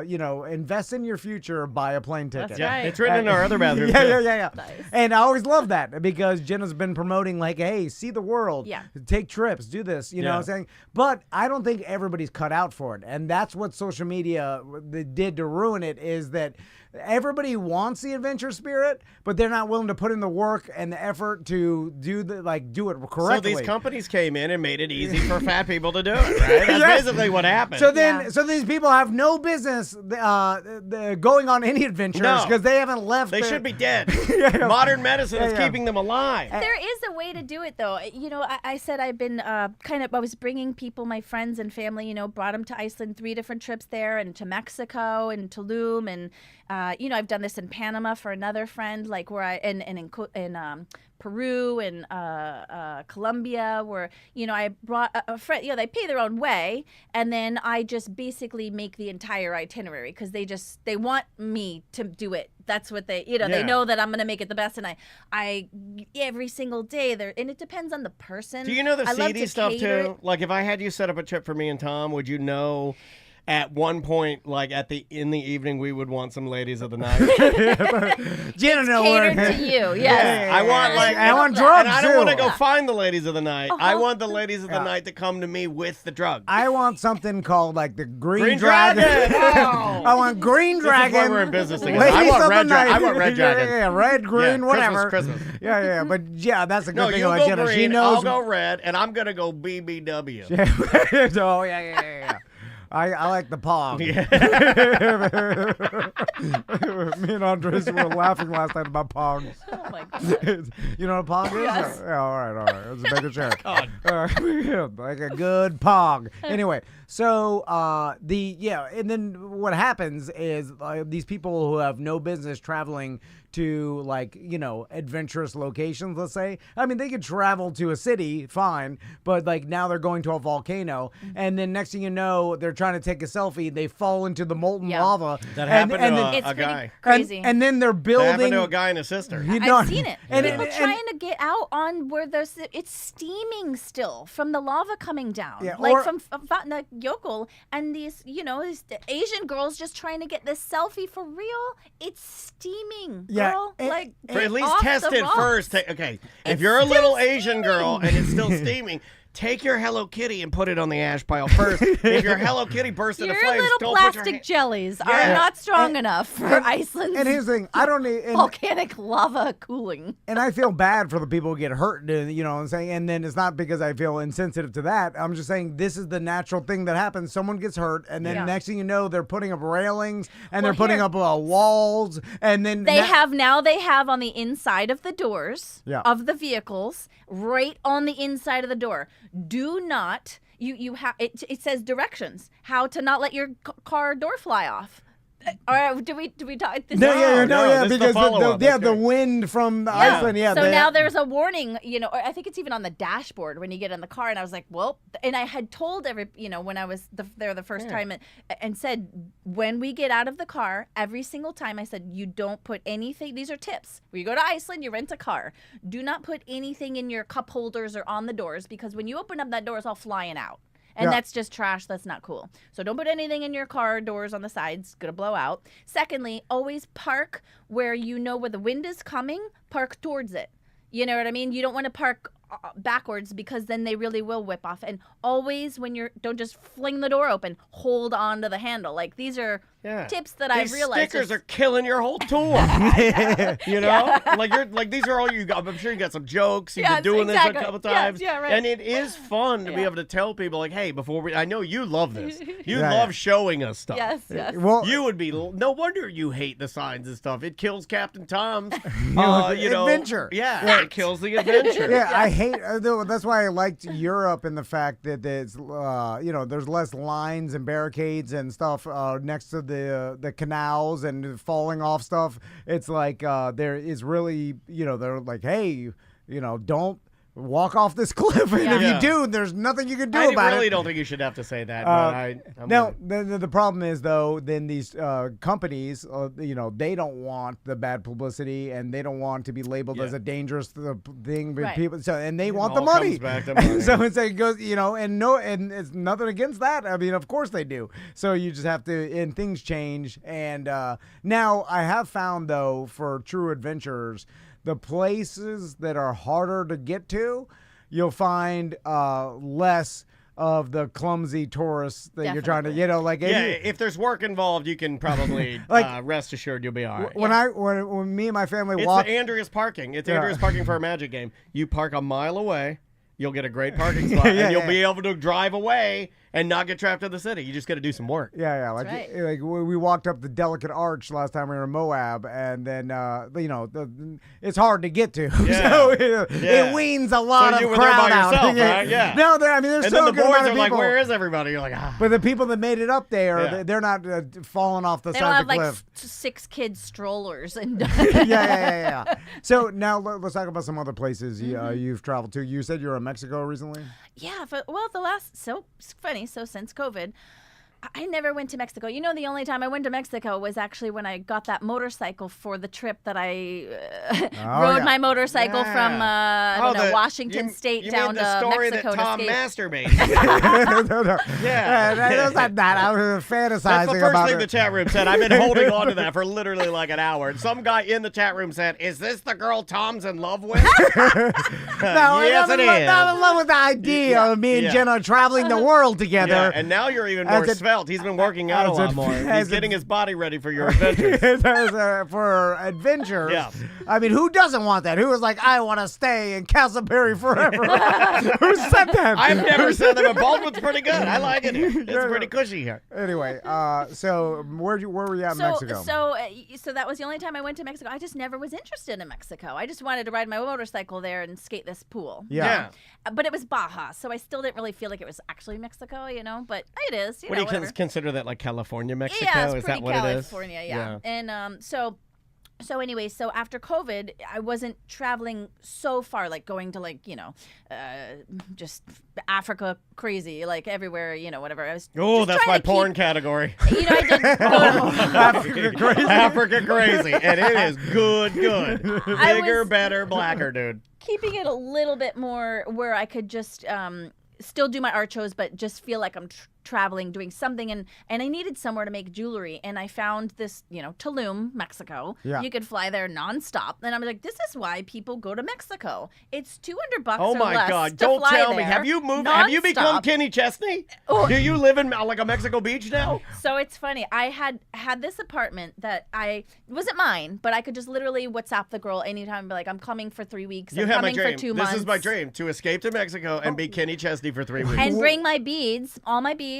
you know, invest in your future, buy a plane ticket. That's right. It's written in our other bathroom. Yeah. Nice. And I always love that because Jenna's been promoting like, hey, see the world. Yeah. Take trips, do this, you know what I'm saying? But I don't think everybody's cut out for it. And that's what social media did to ruin it, is that everybody wants the adventure spirit, but they're not willing to put in the work and the effort to do it correctly. So these companies came in and made it easy for fat people to do it, right? That's basically what happened. So these people have no business going on any adventures because they haven't left. They should be dead. Modern medicine is keeping them alive. There is a way to do it, though. You know, I said I've been I was bringing people, my friends and family, you know, brought them to Iceland, 3 different trips there, and to Mexico and Tulum, and you know, I've done this in Panama for another friend, like where in Peru and Colombia, where, you know, I brought a friend, you know, they pay their own way, and then I just basically make the entire itinerary because they want me to do it. That's what they, you know, they know that I'm going to make it the best, and I every single day there, and it depends on the person. Do you know the I love seedy to stuff cater too? it. Like, if I had you set up a trip for me and Tom, would you know? At one point, like in the evening, we would want some ladies of the night. Jenna know where. Catered to you, yes. I want drugs, and I don't want to too. go find the ladies of the night. I want the ladies of the night to come to me with the drug. I want something called like the Green Dragon. I want Green Dragon. This is why we're in business together. Ladies I want of red the dragon. night. I want red dragon. Yeah, red, green, whatever. Christmas. Yeah. But yeah, that's a good No, thing you about go Jenna. green, She knows. I'll go red, and I'm gonna go BBW. Oh yeah. I like the pog. Me and Andres were laughing last night about pogs. Oh my God. You know what a pog is? Yes. Yeah, all right. Let's make a share. Like a good pog. Anyway, so and then what happens is these people who have no business traveling to, like, you know, adventurous locations, let's say. I mean, they could travel to a city, fine, but like now they're going to a volcano, and then next thing you know, they're trying to take a selfie, they fall into the molten lava. That happened to It's a guy. crazy. And then they're That building. happened to a guy and a sister. I've seen it. And People trying to get out on where it's steaming still from the lava coming down, Yeah, like or- from Vatna Yokul, and these, you know, these Asian girls just trying to get this selfie for real. It's steaming, girl. Like, For at least off test the it rocks. first. Okay, if It's you're a still little Asian girl and it's still steaming, take your Hello Kitty and put it on the ash pile first. If your Hello Kitty bursts into Your flames, little don't put your plastic hand. jellies Yeah. are not strong enough for Iceland's And here's the thing, I don't need. volcanic lava cooling. And I feel bad for the people who get hurt, you know what I'm saying? And then it's not because I feel insensitive to that. I'm just saying this is the natural thing that happens. Someone gets hurt, and then next thing you know, they're putting up railings, and they're putting up walls, and then They have on the inside of the doors of the vehicles, right on the inside of the door. Do not. You have it says directions how to not let your car door fly off. Or do we talk this? No, this is because the follow-up. the wind from Iceland, So now there's a warning, you know, or I think it's even on the dashboard when you get in the car. And I was like, well, and I had told when I was there the first time and said, when we get out of the car, every single time I said, you don't put anything. These are tips. When you go to Iceland, you rent a car. Do not put anything in your cup holders or on the doors, because when you open up that door, it's all flying out. And that's just trash. That's not cool. So don't put anything in your car doors on the sides. Going to blow out. Secondly, always park where you know where the wind is coming. Park towards it. You know what I mean? You don't want to park backwards, because then they really will whip off. And always don't just fling the door open. Hold on to the handle. Like, these are tips that I've realized. Stickers are killing your whole tour. You know, like these are all you got. I'm sure you got some jokes. You've been doing this a couple times, and it is fun to be able to tell people like, hey, I know you love this. You love showing us stuff. Yes. Well, you would be. No wonder you hate the signs and stuff. It kills Captain Tom's, adventure. It kills the adventure. Yeah, I hate. That's why I liked Europe in the fact that there's, there's less lines and barricades and stuff next to the canals and falling off stuff. It's like there is really, they're like, hey, don't walk off this cliff, and if you do, there's nothing you can do about it. I really don't think you should have to say that. But the problem is though, then these companies, they don't want the bad publicity, and they don't want to be labeled as a dangerous thing with people. So, and they want the money. So it goes, and it's nothing against that. I mean, of course they do. So you just have to, and things change. And now I have found though, for true adventurers, the places that are harder to get to, you'll find less of the clumsy tourists that you're trying to, if there's work involved, you can probably rest assured you'll be all right. When me and my family walk, it's Andrea's parking. It's Andrea's parking for a Magic game. You park a mile away, you'll get a great parking spot, and you'll be able to drive away and not get trapped in the city. You just got to do some work. Like we walked up the Delicate Arch last time we were in Moab, and then it's hard to get to. So it weans a lot of crowd out. Right? Yeah. No, there's and so then the good boys amount are of like, people. where is everybody? You're like, But the people that made it up there, they're not falling off the side of the cliff. Like 6 kids strollers and. Yeah. So now let's talk about some other places you've traveled to. You said you were in Mexico recently. Yeah. It's funny. So since COVID, I never went to Mexico. The only time I went to Mexico was actually when I got that motorcycle for the trip that I rode my motorcycle from Washington State down to Mexico. You mean the story that Tom masturbated. No. Yeah. That's not that. I was fantasizing That's the first about thing the chat room said. I've been holding on to that for literally like an hour. And some guy in the chat room said, is this the girl Tom's in love with? Yes, it is. I'm in love with the idea of me and Jenna traveling the world together. Yeah, and now you're even more svelte. He's been working out a lot more. He's getting his body ready for your adventures. For adventures. Yeah. I mean, who doesn't want that? Who was like, I want to stay in Castleberry forever? Who said that? I've never said that, but Baldwin's pretty good. I like it here. It's pretty cushy here. Anyway, so where were you at in Mexico? So that was the only time I went to Mexico. I just never was interested in Mexico. I just wanted to ride my motorcycle there and skate this pool. Yeah. But it was Baja, so I still didn't really feel like it was actually Mexico, but it is. What do you consider that, like California, Mexico? Yeah, it's is pretty that what California, it is? yeah. And so anyway, so after COVID, I wasn't traveling so far, like going to just Africa crazy, like everywhere, whatever. I was. Oh, that's my porn category. I did go Africa crazy. Africa crazy, and it is good. Bigger, better, blacker, dude. Keeping it a little bit more where I could just still do my art shows, but just feel like I'm traveling, doing something, and I needed somewhere to make jewelry, and I found this, Tulum, Mexico. Yeah. You could fly there nonstop, and I'm like, this is why people go to Mexico. It's $200 oh or my less God! to Don't fly tell there, me. Have you moved? nonstop. Have you become Kenny Chesney? Oh. Do you live in like a Mexico Beach now? So it's funny. I had this apartment that it wasn't mine, but I could just literally WhatsApp the girl anytime and be like, I'm coming for 3 weeks. You I'm have my coming dream. for 2 months. This is my dream, to escape to Mexico and be Kenny Chesney for 3 weeks. And bring my beads, all my beads,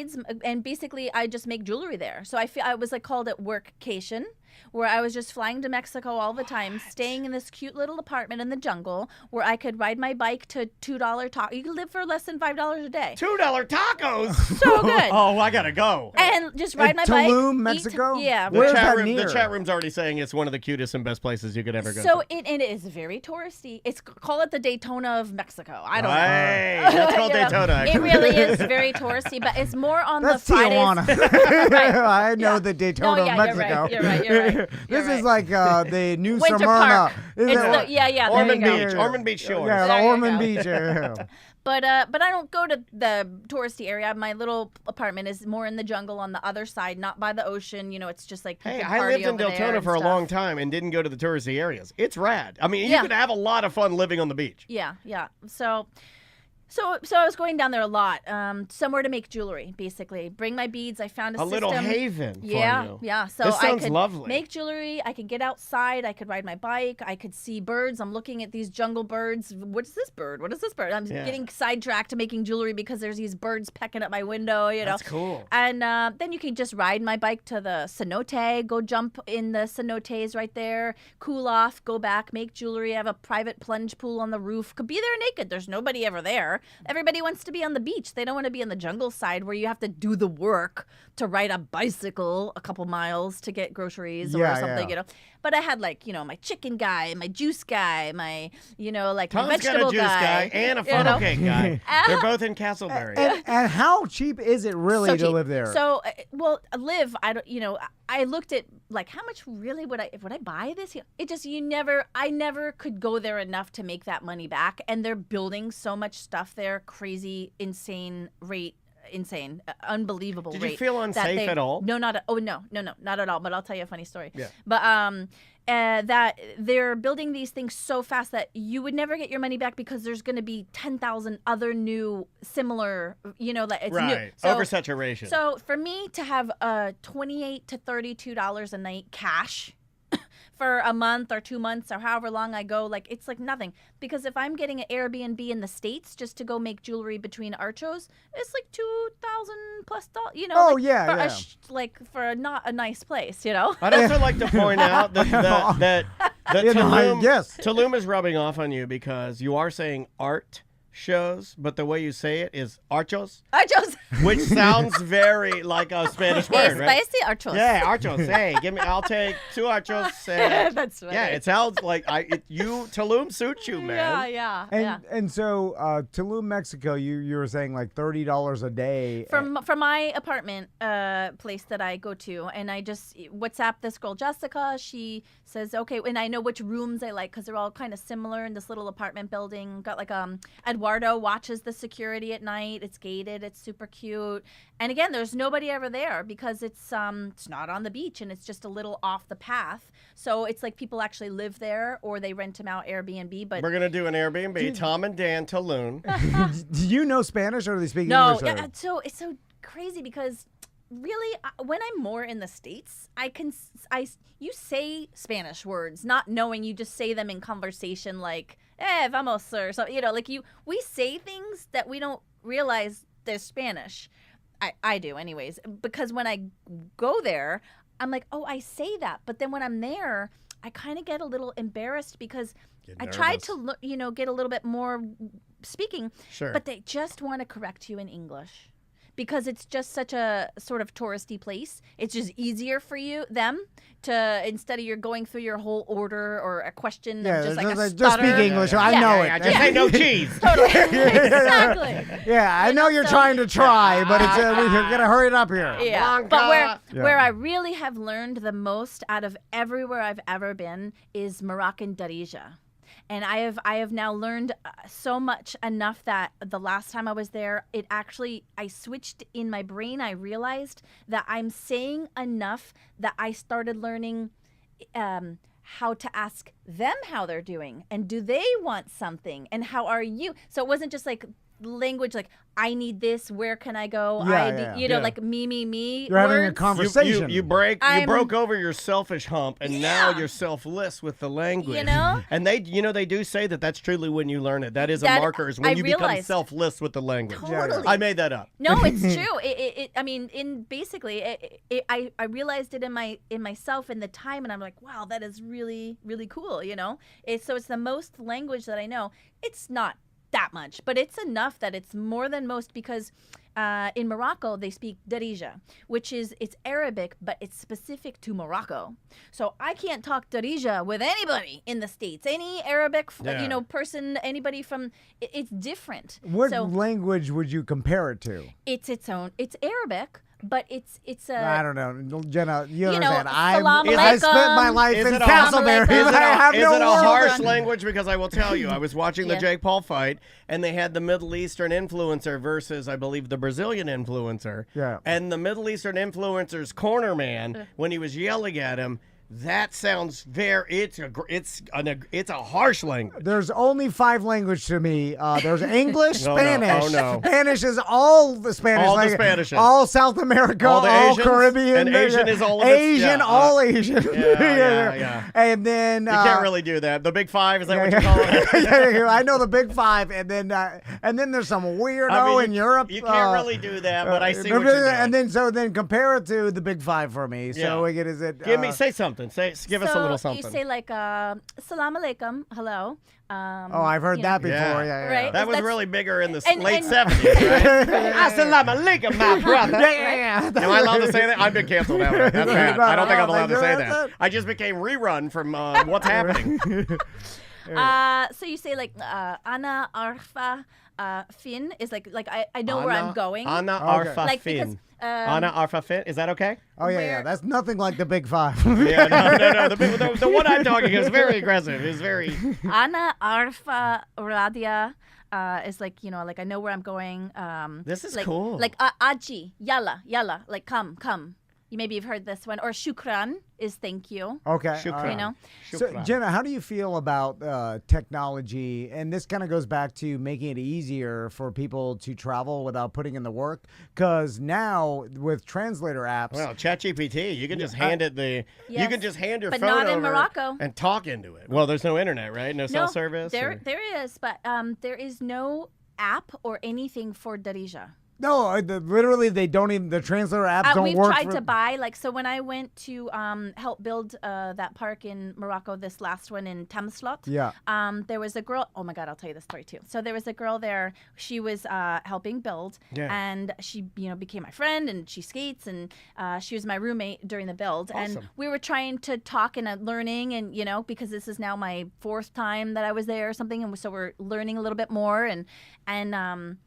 and basically I just make jewelry there. So I was like called it workcation, where I was just flying to Mexico all the time, staying in this cute little apartment in the jungle where I could ride my bike to $2 tacos. You could live for less than $5 a day. $2 tacos? So good. Oh, I gotta go. And just ride my bike. Tulum, Mexico? Yeah. The chat room's already saying it's one of the cutest and best places you could ever go to. So it is very touristy. Call it the Daytona of Mexico. I don't know. Hey, that's called Daytona. Actually. It really is very touristy, but it's more on That's the Fridays. Tijuana. Right. I know the Daytona of Mexico. You're right. This is like the new Winter Smyrna. Park. Ormond Beach Shores. Yeah, the Ormond Beach. But I don't go to the touristy area. My little apartment is more in the jungle on the other side, not by the ocean. It's just like hey, I lived in Deltona for a long time and didn't go to the touristy areas. It's rad. I mean, you could have a lot of fun living on the beach. Yeah. So I was going down there a lot, somewhere to make jewelry, basically. Bring my beads. I found a system. little haven for you. Yeah. So this sounds I could lovely. make jewelry. I could get outside. I could ride my bike. I could see birds. I'm looking at these jungle birds. What's this bird? What is this bird? I'm getting sidetracked to making jewelry because there's these birds pecking at my window, you know. That's cool. And then you can just ride my bike to the cenote, go jump in the cenotes right there, cool off, go back, make jewelry. I have a private plunge pool on the roof. Could be there naked. There's nobody ever there. Everybody wants to be on the beach. They don't want to be on the jungle side where you have to do the work to ride a bicycle a couple miles to get groceries or something, you know. But I had like, you know, my chicken guy, my juice guy, my, you know, like Tom's my vegetable got a juice guy and a funnel cake guy. They're both in Castleberry. And how cheap is it really to live there? So, I don't, you know, I looked at like how much really would I buy this? It just I never could go there enough to make that money back. And they're building so much stuff there, crazy, insane rate. Insane, unbelievable rate. Did you feel unsafe at all? No, not at all. But I'll tell you a funny story. Yeah. But that they're building these things so fast that you would never get your money back because there's going to be 10,000 other new similar, you know, like it's new. So, oversaturation. So for me to have $28 to $32 a night cash for a month or 2 months or however long I go, like it's like nothing. Because if I'm getting an Airbnb in the States just to go make jewelry between Archos, it's like $2,000 plus, you know. Oh, like, for not a nice place, you know. I'd also like to point out that Tulum is rubbing off on you because you are saying art shows, but the way you say it is archos. Archos. Which sounds very like a Spanish word, right? Spicy archos. Yeah, archos. Hey, I'll take 2 archos. That's right. Yeah, it sounds like Tulum suits you, man. Yeah. And so Tulum, Mexico, you were saying like $30 a day. From my apartment place that I go to, and I just WhatsApp this girl, Jessica. She says, okay, and I know which rooms I like because they're all kind of similar in this little apartment building. Got like Eduardo watches the security at night. It's gated. It's super cute. And again, there's nobody ever there because it's not on the beach and it's just a little off the path. So it's like people actually live there or they rent them out Airbnb. But we're gonna do an Airbnb. Tom and Dan Tulum. Do you know Spanish or do they speak English? No. So it's so crazy because really, when I'm more in the States, you say Spanish words, not knowing. You just say them in conversation, like vamos or something. You know, like we say things that we don't realize they're Spanish. I do, anyways, because when I go there, I'm like, oh, I say that, but then when I'm there, I kind of get a little embarrassed because I tried to, get a little bit more speaking, but they just want to correct you in English. Because it's just such a sort of touristy place. It's just easier for them to, instead of you're going through your whole order or a question of just like a stutter. Just speak English. I know it. Just say no cheese. Totally. Exactly. Yeah, I know you're trying to try, but it's we're going to hurry it up here. Yeah. But where I really have learned the most out of everywhere I've ever been is Moroccan Darija. And I have now learned so much, enough that the last time I was there, I switched in my brain. I realized that I'm saying enough that I started learning how to ask them how they're doing and do they want something and how are you? So it wasn't just like language like I need this, where can I go? Like me you're having words. a conversation. You broke over your selfish hump and now you're selfless with the language. You know? And they do say that that's truly when you learn it. That is a marker, is when you become selfless with the language. Totally. I made that up. No, it's true. I realized it in myself in the time, and I'm like, wow, that is really, really cool, you know? It's the most language that I know. It's not that much, but it's enough that it's more than most because in Morocco they speak Darija, which it's Arabic, but it's specific to Morocco. So I can't talk Darija with anybody in the States, any Arabic person, anybody from. It's different. What language would you compare it to? It's its own. It's Arabic. But it's I don't know, Jenna. You understand? I spent my life in Castleberry. Is it a harsh language? Because I will tell you, I was watching the Jake Paul fight, and they had the Middle Eastern influencer versus, I believe, the Brazilian influencer. Yeah. And the Middle Eastern influencer's corner man, when he was yelling at him, That sounds it's a harsh language. There's only 5 languages to me. There's English, No, no. Spanish. Oh, no. Spanish is all the Spanish. All the like, Spanishes. all South America, All the all Asians, Caribbean. and Asian is all of it. Asian, Yeah, all Asian. Yeah. And then You can't really do that. The Big Five, is that what you call it? I know the Big 5, and then there's some weirdo in Europe. You can't really do that, but I see what you're doing. And then compare it to the Big 5 for me. So is it? Say something. Give us a little something. You say like salam alaikum, hello. I've heard that before. Yeah. Right? That was really bigger in the late 70s, right? Ah, Assalamu alaikum, my brother. Yeah. Am I allowed to say that? I've been canceled now. That's bad. I don't think I'm allowed to say that's that. it. I just became rerun from What's Happening. So you say like Ana Arfa Fin is like I know where I'm going. Ana Arfa like Fin. because Ana Arfa Fin. Is that okay? Oh yeah. That's nothing like the Big 5. Yeah, no. The one I'm talking is very aggressive. It's very. Ana Arfa Radia is like like I know where I'm going. This is like, cool. Like aji, yalla, like come. Maybe you've heard this one. Or shukran is thank you. Okay. Shukran. You know? So, Jenna, how do you feel about technology? And this kind of goes back to making it easier for people to travel without putting in the work. Because now with translator apps, Well, ChatGPT, you can just hand it you Yes. can just hand your But phone not in over Morocco. and talk into it. Well, there's no internet, right? No cell service. There is, but there is no app or anything for Darija. no, literally they don't even, the translator apps don't We've work. tried to buy, so when I went to help build that park in Morocco, this last one in Tamslot, there was a girl, oh my God, I'll tell you the story too. So there was a girl there, she was helping build, and she became my friend, and she skates, and she was my roommate during the build. Awesome. And we were trying to talk and learning, and because this is now my 4th time that I was there or something, and so we're learning a little bit more, and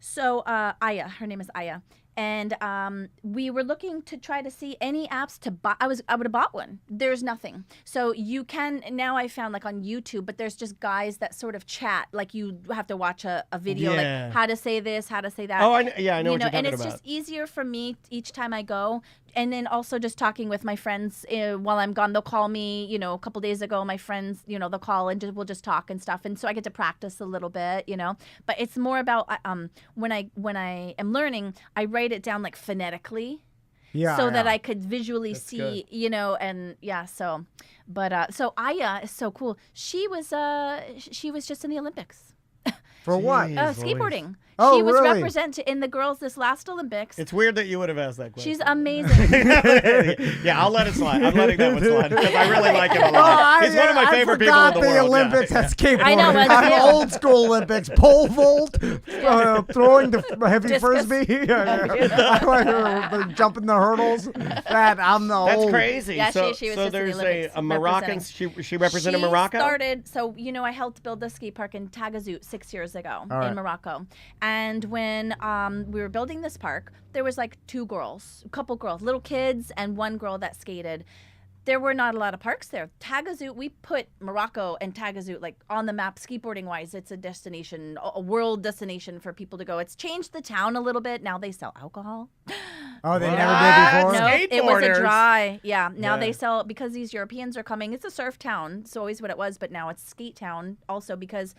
so Aya, her name is Aya, and we were looking to try to see any apps to buy. I would have bought one. There's nothing. So you can now. I found like on YouTube, but there's just guys that sort of chat. Like you have to watch a video, like how to say this, how to say that. Oh, I know what you're talking about. And it's just easier for me each time I go. And then also just talking with my friends while I'm gone. They'll call me, a couple days ago, my friends, they'll call and we'll just talk and stuff. And so I get to practice a little bit, But it's more about when I am learning, I write it down like phonetically. So that I could visually see, and so. But so Aya is so cool. She was just in the Olympics. For what? Skateboarding. Oh, she was really? represented in the girls this last Olympics. It's weird that you would have asked that question. She's amazing. Yeah, I'll let it slide. I'm letting that one slide because I really like him a lot. He's one of my favorite people in the world. I forgot the Olympics at skateboarding. I know, I'm old school Olympics. Pole vault, throwing the heavy Discus. frisbee, jumping the hurdles. I'm the That's old. crazy. Yeah, so she was so just in the there's Olympics a Moroccan. She represented She Morocco. started, so I helped build the skate park in Tagazout 6 years ago in Morocco. And when we were building this park, there was like a couple girls, little kids, and one girl that skated. There were not a lot of parks there. Tagazout, we put Morocco and Tagazout like on the map skateboarding wise. It's a destination, a world destination for people to go. It's changed the town a little bit. Now they sell alcohol. Oh, they never did before? No, it was a Skateboarders. dry. Yeah, now they sell, because these Europeans are coming. It's a surf town. It's always what it was, but now it's skate town also because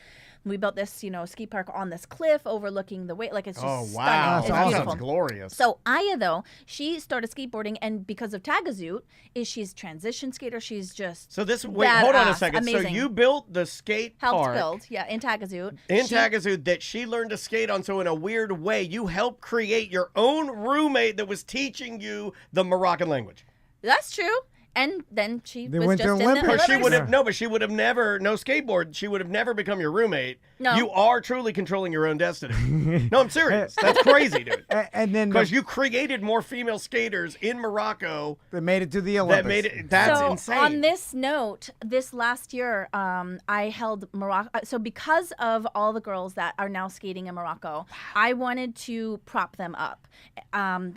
we built this, skate park on this cliff overlooking the way. Like, it's just wow. stunning. It's That beautiful. sounds glorious. So Aya, though, she started skateboarding, and because of Tagazout, she's transition skater. She's just So hold on a badass, second. amazing. So you built the skate helped park build, in Tagazout. in Tagazout that she learned to skate on. So in a weird way, you helped create your own roommate that was teaching you the Moroccan language. That's true. And then she They was went to just in the Olympics. But she Olympics. would have but she would have never skateboard. She would have never become your roommate. No. You are truly controlling your own destiny. No, I'm serious. That's crazy, dude. And then Because you created more female skaters in Morocco they made it to the Olympics. that made it. That's so insane. on this note, this last year, I held Morocco. So because of all the girls that are now skating in Morocco, I wanted to prop them up.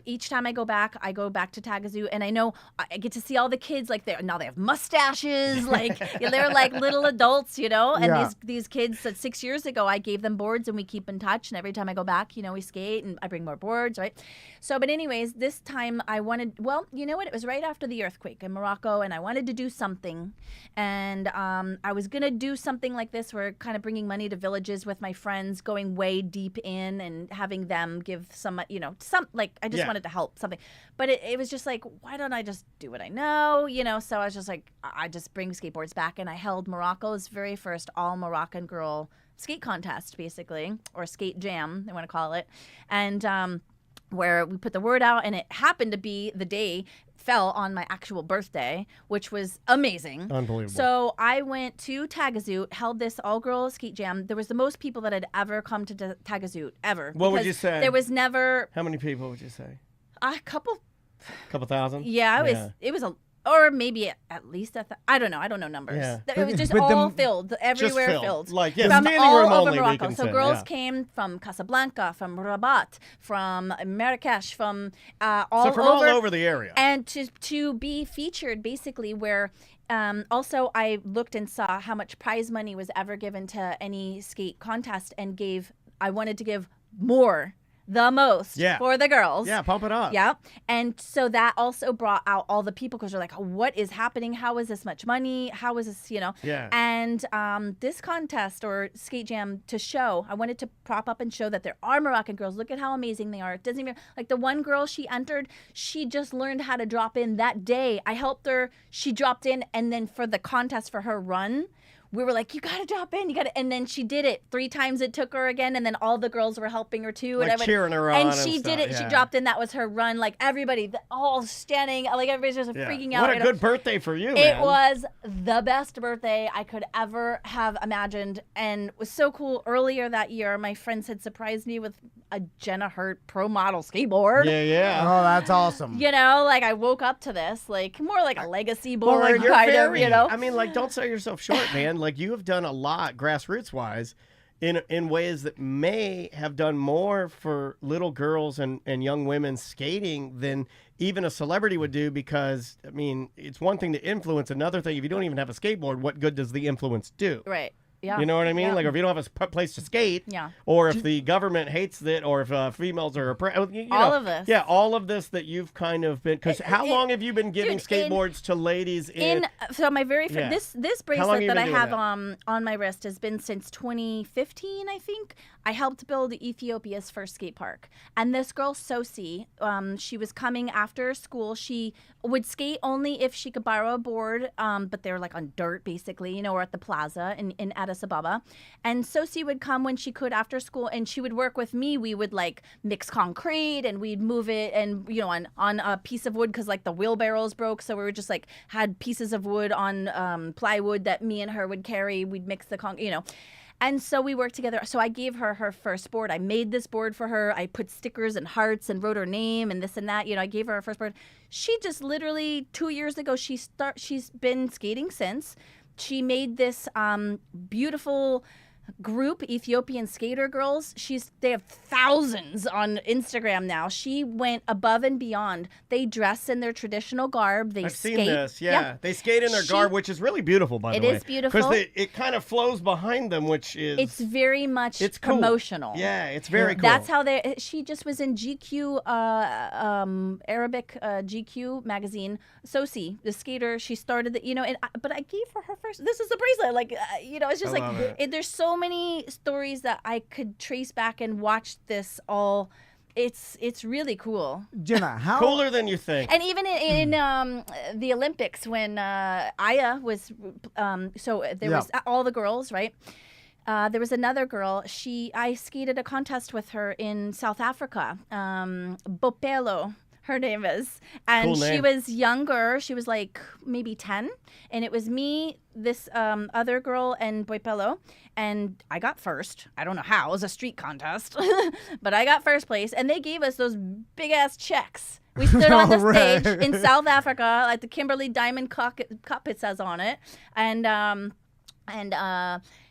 Each time I go back to Tagazout, and I know I get to see all the kids, like now they have mustaches, like they're like little adults, you know. And these kids that 6 years ago, I gave them boards and we keep in touch. And every time I go back, you know, we skate and I bring more boards, right? So, but anyways, this time I wanted, well, you know what? It was right after the earthquake in Morocco, and I wanted to do something. And I was gonna do something like this, where kind of bringing money to villages with my friends, going way deep in and having them give some, you know, some, like, I just wanted to help something. But it was just like, why don't I just do what I know, you know? So I was just like, I just bring skateboards back, and I held Morocco's very first all Moroccan girl skate contest, basically, or skate jam, they want to call it. And where we put the word out, and it happened to be the day fell on my actual birthday, which was amazing. Unbelievable. So I went to Tagazoot, held this all-girl skate jam. There was the most people that had ever come to Tagazoot, ever. What would you say? There was never... How many people would you say? A couple thousand? Yeah, it was a... Or maybe at least I don't know. I don't know numbers. Yeah. It was just all filled, everywhere filled. Like, from standing all room over only, Morocco. So girls yeah. came from Casablanca, from Rabat, from Marrakesh, from all over the area. And to be featured, basically, where also I looked and saw how much prize money was ever given to any skate contest, and I wanted to give more. The most for the girls. Yeah, pump it up. Yeah. And so that also brought out all the people, because they're like, what is happening? How is this much money? How is this, you know? Yeah. And this contest or skate jam to show, I wanted to prop up and show that there are Moroccan girls. Look at how amazing they are. It doesn't even, like the one girl, she entered, she just learned how to drop in that day. I helped her. She dropped in, and then for the contest, for her run, we were like, you got to drop in, and then she did it 3 times. It took her again, and then all the girls were helping her too, like and cheering her on, and she did it. Yeah. She dropped in. That was her run. Like everybody, all standing, like everybody's just freaking out. What a good birthday for you, man. It was the best birthday I could ever have imagined, and it was so cool. Earlier that year, my friends had surprised me with a Jenna Hirt pro model skateboard. Yeah. Oh, that's awesome. You know, like I woke up to this, like more like a legacy board, well, like kind of. You know, I mean, like, don't sell yourself short, man. Like, you have done a lot grassroots wise in ways that may have done more for little girls and young women skating than even a celebrity would do, because I mean, it's one thing to influence, another thing, if you don't even have a skateboard, what good does the influence do? Right. Yeah. You know what I mean? Like, if you don't have a place to skate, or if the government hates it, or if females are all of this. Yeah, all of this that you've kind of been. Because how long have you been giving skateboards to ladies? So my very first this bracelet that I have on my wrist has been since 2015, I think. I helped build Ethiopia's first skate park, and this girl Sosi, she was coming after school. She would skate only if she could borrow a board, but they're like on dirt, basically, you know, or at the plaza in Addis Ababa. And Sosi would come when she could after school, and she would work with me. We would like mix concrete, and we'd move it, and you know, on a piece of wood, because like the wheelbarrows broke, so we were just like had pieces of wood on plywood that me and her would carry. We'd mix the concrete, you know. And so we worked together. So I gave her her first board. I made this board for her. I put stickers and hearts and wrote her name and this and that. You know, I gave her her first board. She just literally 2 years ago, she's been skating since. She made this beautiful group, Ethiopian Skater Girls. They have thousands on Instagram now. She went above and beyond. They dress in their traditional garb. I've seen this, yeah. They skate in their garb, which is really beautiful, by the way. It is beautiful. Because it kind of flows behind them, which is... It's very much promotional. Cool. Yeah, it's very cool. That's how she just was in GQ, Arabic GQ magazine. Sosi, the skater, she started the, you know, but I gave her first, this is a bracelet. Like, you know, it's just there's so many stories that I could trace back and watch this all. It's really cool. Jenna, how cooler than you think. And even in the Olympics, when Aya was, so there was all the girls, right? There was another girl. I skated a contest with her in South Africa. Bopelo, her name is. And cool name. She was younger. She was like maybe 10. And it was me, this other girl, and Boipelo. And I got first. I don't know how. It was a street contest. But I got first place. And they gave us those big-ass checks. We stood on the stage in South Africa, like the Kimberly Diamond Cup, it says on it. And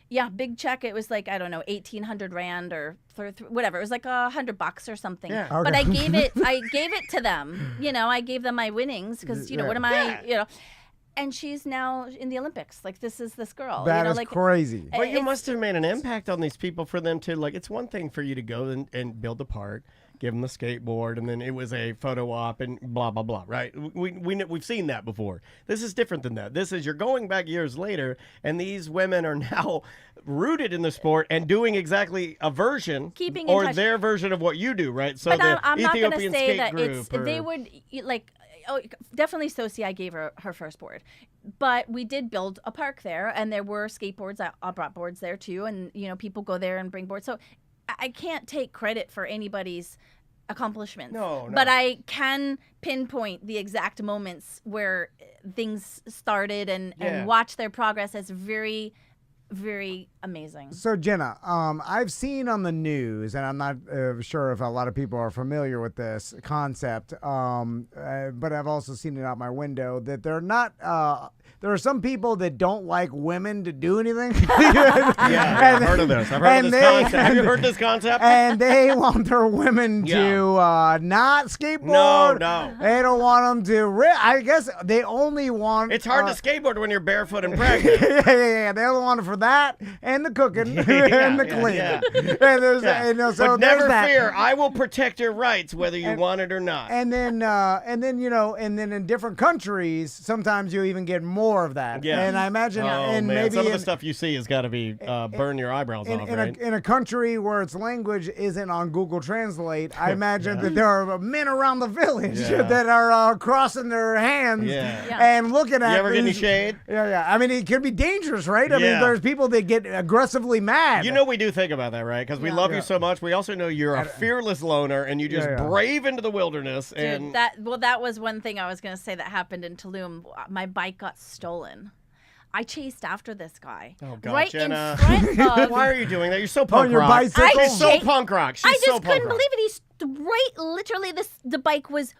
Yeah, big check. It was like, I don't know, 1,800 Rand or whatever. It was like $100 or something. Yeah. But I gave it to them. I gave them my winnings because, what am I, And she's now in the Olympics. Like, this is this girl. That is crazy. But you must have made an impact on these people for them to, like, it's one thing for you to go and build the park, give them the skateboard, and then it was a photo op and blah, blah, blah, right? We've seen that before. This is different than that. This is you're going back years later, and these women are now rooted in the sport and doing exactly a version or their version of what you do, right? So but the I'm not going to Ethiopian say skate that group. they would, like, definitely Sosie, I gave her first board. But we did build a park there, and there were skateboards. I brought boards there, too, and, people go there and bring boards. So I can't take credit for anybody's accomplishments. No. But I can pinpoint the exact moments where things started and watch their progress as very, very amazing. So, Jenna, I've seen on the news, and I'm not sure if a lot of people are familiar with this concept, but I've also seen it out my window, that they're not... there are some people that don't like women to do anything. I've heard of this. I've heard of this concept. Have you heard this concept? And they want their women to not skateboard. No. They don't want them to... I guess they only want... It's hard to skateboard when you're barefoot and pregnant. Yeah. They only want it for that and the cooking and the cleaning. And so but never fear. I will protect your rights whether you want it or not. And then in different countries, sometimes you even get more of that. Yeah. And I imagine, maybe some of the stuff you see has got to be burn your eyebrows off, right? In a country where its language isn't on Google Translate, I imagine that there are men around the village that are crossing their hands and looking at. You ever get any shade? Yeah. I mean, it could be dangerous, right? I mean, there's people that get aggressively mad. We do think about that, right? Because we love you so much. We also know you're a fearless loner, and you just brave into the wilderness. Dude, and that was one thing I was going to say that happened in Tulum. My bike got stolen. I chased after this guy. Oh, God, right Jenna. in front of... Why are you doing that? You're so punk your rock. bicycle? She's so punk rock. I just couldn't believe it. He's literally the bike was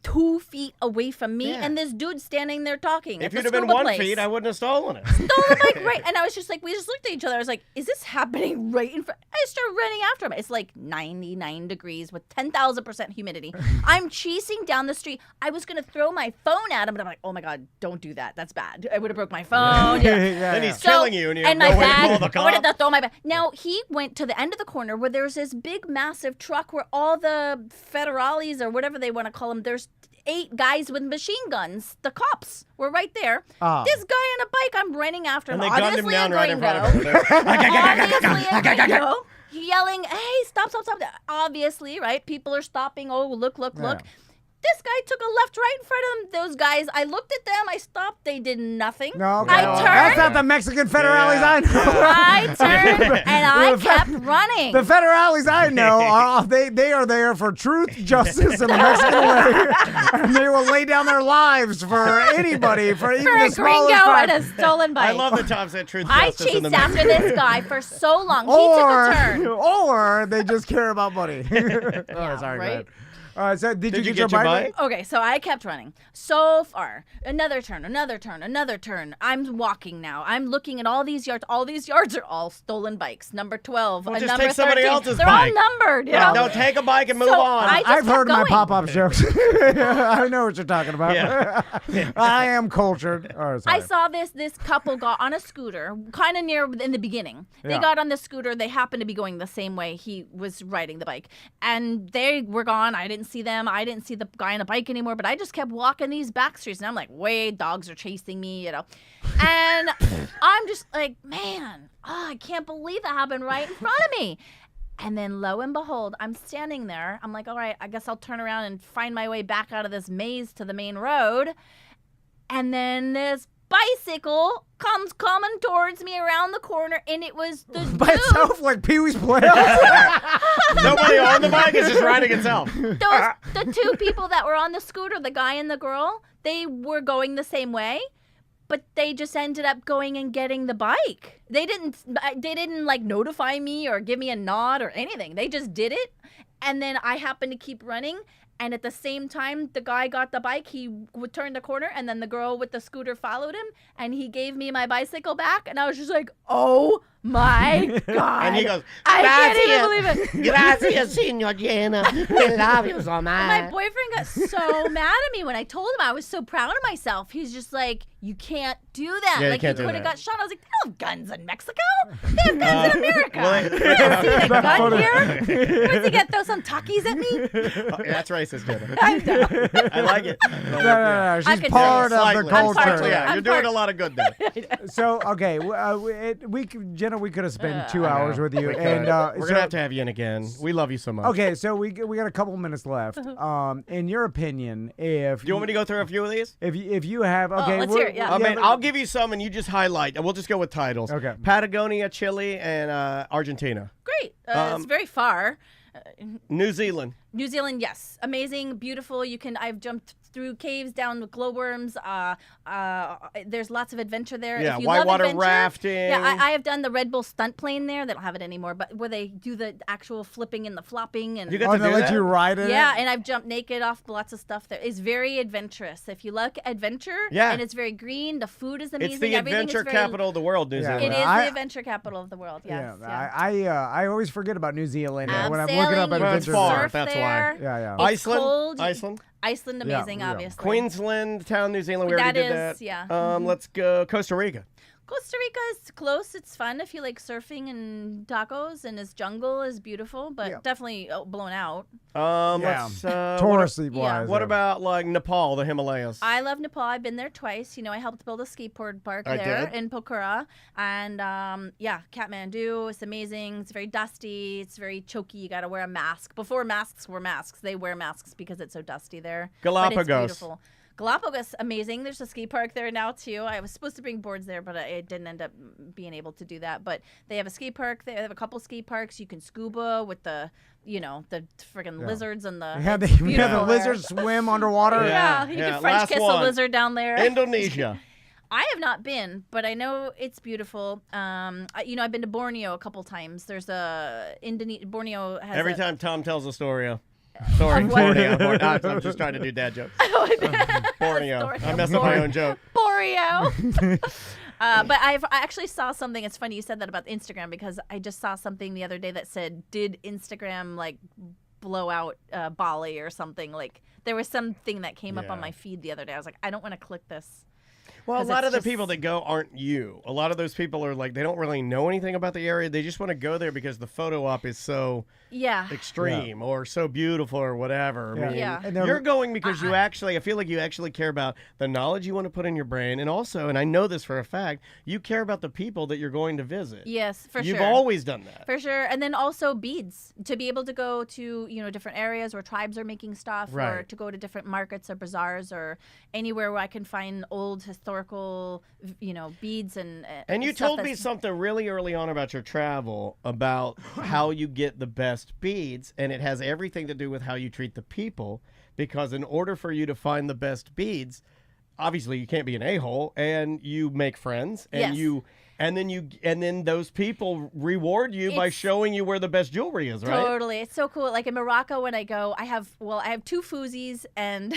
2 feet away from me, and this dude standing there talking. If you'd have been 1 feet, I wouldn't have stolen it. Stole the bike, right? And I was just like, we just looked at each other. I was like, is this happening right in front? I started running after him. It's like 99 degrees with 10,000% humidity. I'm chasing down the street. I was going to throw my phone at him, but I'm like, oh my God, don't do that. That's bad. I would have broke my phone. Then he's killing you, and you have my no way to bag, call the I would cops. have thrown my bag. Now, he went to the end of the corner where there's this big, massive truck where all the federales or whatever they want to call them, there's 8 guys with machine guns. The cops were right there. This guy on a bike, I'm running after him. And they gunned him down right in front of him. Obviously, a gringo, yelling, hey, stop. Obviously, right? People are stopping. Oh, look. This guy took a left right in front of those guys. I looked at them. I stopped. They did nothing. No, I turned. That's not the Mexican federales I know. I turned and I kept running. The federales I know, they are there for truth, justice, and the Mexican way. And they will lay down their lives for anybody, for even the a smallest gringo crime. and a stolen bike. I love the Tom said truth, I justice, and the chased after Mexican this guy for so long. He took a turn. Or they just care about money. Sorry, right? go ahead. All right, so did you get your bike? Okay, so I kept running. So far, another turn. I'm walking now. I'm looking at all these yards. All these yards are all stolen bikes. Number 12, Well, just number take somebody 13. else's They're bike. all numbered. You know? No, take a bike and move So on. I just I've heard kept my going. pop-up jokes. I know what you're talking about. Yeah. I am cultured. Oh, sorry. I saw this couple got on a scooter, kind of near in the beginning. They got on the scooter. They happened to be going the same way he was riding the bike. And they were gone. I didn't see them. I didn't see the guy on a bike anymore, but I just kept walking these back streets. And I'm like, wait, dogs are chasing me, And I'm just like, man, I can't believe that happened right in front of me. And then lo and behold, I'm standing there. I'm like, all right, I guess I'll turn around and find my way back out of this maze to the main road. And then this bicycle comes coming towards me around the corner, and it was the by itself, like Pee-wee's Playhouse. Nobody on the bike is just riding itself. The 2 people that were on the scooter, the guy and the girl, they were going the same way, but they just ended up going and getting the bike. They didn't like notify me or give me a nod or anything. They just did it. And then I happened to keep running, And at the same time, the guy got the bike. He would turn the corner, and then the girl with the scooter followed him, and he gave me my bicycle back. And I was just like, oh my God. And he goes, I can't even believe it. Gracias, Senor Jenna. We love you so much. My boyfriend got so mad at me when I told him I was so proud of myself. He's just like, you can't do that. Yeah, like, you can't he do could have that. got shot. I was like, they don't have guns in Mexico. They have guns in America. well, you don't see the gun here. Where's he get? Throw some Takis at me? That's racist, Jenna. I know. I like it. No. She's could part do it. of Slightly. the culture. Slightly, Yeah, I'm you're doing part- a lot of good there. So okay, Jenna, we could have spent 2 hours with you, and We're gonna have to have you in again. We love you so much. Okay, so we got a couple minutes left. In your opinion, if Do you want me to go through a few of these? if you have okay, let's hear it, yeah. I mean, but- I'll give you some, and you just highlight, and we'll just go with titles. Okay. Patagonia, Chile, and Argentina. Great. It's very far. New Zealand. New Zealand, yes, amazing, beautiful. I've jumped through caves, down with glowworms. There's lots of adventure there. Yeah, if you whitewater love adventure, rafting. Yeah, I have done the Red Bull stunt plane there. They don't have it anymore, but where they do the actual flipping and the flopping and. You get Oh, to they do let that? you ride it. Yeah, and I've jumped naked off lots of stuff there. It's very adventurous. If you like adventure, Yeah. and it's very green, the food is amazing. It's the Everything adventure is very, capital of the world, New Yeah. Zealand. It is I- the adventure capital of the world. Yes. Yeah, I always forget about New Zealand when I'm looking Abseiling, up you Well, it's adventures. far. surf That's why. there. Yeah. It's Iceland. cold. Iceland. Iceland, Yeah, amazing, yeah. obviously. Queensland, New Zealand. We already That did is, that. yeah. Let's go Costa Rica. Costa Rica is close. It's fun if you like surfing and tacos, and its jungle is beautiful, but Yeah. definitely blown out. Yeah. Let's, Touristy yeah. wise. What about like Nepal, the Himalayas? I love Nepal. I've been there twice. I helped build a skateboard park I there did. in Pokhara. And Kathmandu. It's amazing. It's very dusty. It's very choky. You got to wear a mask. Before masks were masks, they wear masks because it's so dusty there. But Galapagos. it's beautiful. Galapagos, amazing. There's a ski park there now too. I was supposed to bring boards there, but I didn't end up being able to do that. But they have a ski park. They have a couple ski parks. You can scuba with the friggin' lizards and the. we had it's the beautiful there. lizards swim underwater. Yeah, you Yeah, can French last kiss one. a lizard down there. Indonesia. I have not been, but I know it's beautiful. I've been to Borneo a couple times. There's Borneo has Every a, time Tom tells a story. Sorry, Of what? Borneo. I'm just trying to do dad jokes. Borneo. Story I of messed up my own joke. Borneo. But I actually saw something. It's funny you said that about Instagram because I just saw something the other day that said, "Did Instagram like blow out Bali or something?" Like there was something that came up on Yeah. my feed the other day. I was like, I don't want to click this. Well, a 'Cause lot it's of the just- people that go aren't you. A lot of those people are like, they don't really know anything about the area. They just want to go there because the photo op is so Yeah. extreme or so beautiful or whatever. I mean, Yeah. And they're- you're going because I feel like you actually care about the knowledge you want to put in your brain. And also, and I know this for a fact, you care about the people that you're going to visit. Yes, for You've sure. always done that. For sure. And then also beads. To be able to go to, different areas where tribes are making stuff or Right. to go to different markets or bazaars or anywhere where I can find old historical, beads and And you stuff told me that's- something really early on about your travel about how you get the best beads, and it has everything to do with how you treat the people. Because in order for you to find the best beads, obviously you can't be an a-hole, and you make friends, and Yes. and then those people reward you by It's- showing you where the best jewelry is, right? Totally. It's so cool. Like in Morocco, when I go, I have two Fuzis and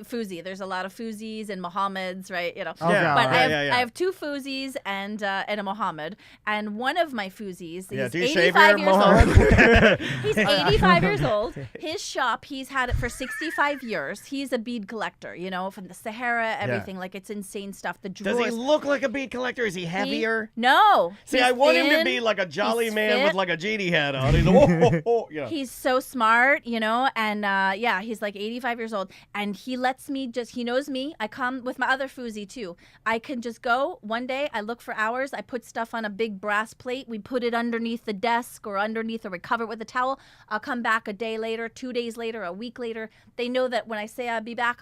Fuzi. There's a lot of Fuzis and Mohammeds, right? Okay, But all right. I have two Fuzis and a Mohammed. And one of my Fuzis, Yeah, he's do you shave 85 your years Mohammed? old. He's 85 years old. His shop, he's had it for 65 years. He's a bead collector, from the Sahara, everything. Like it's insane stuff. The Does he drawers. look like a bead collector? Is he heavier? No. See, he's I want him to thin, be like a jolly he's man fit. with like a genie hat on. He's like, He's so smart, and he's like 85 years old, and he lets me he knows me. I come with my other Fuzi too. I can just go one day, I look for hours, I put stuff on a big brass plate, we put it underneath the desk or we cover it with a towel. I'll come back a day later, 2 days later, a week later. They know that when I say I'll be back,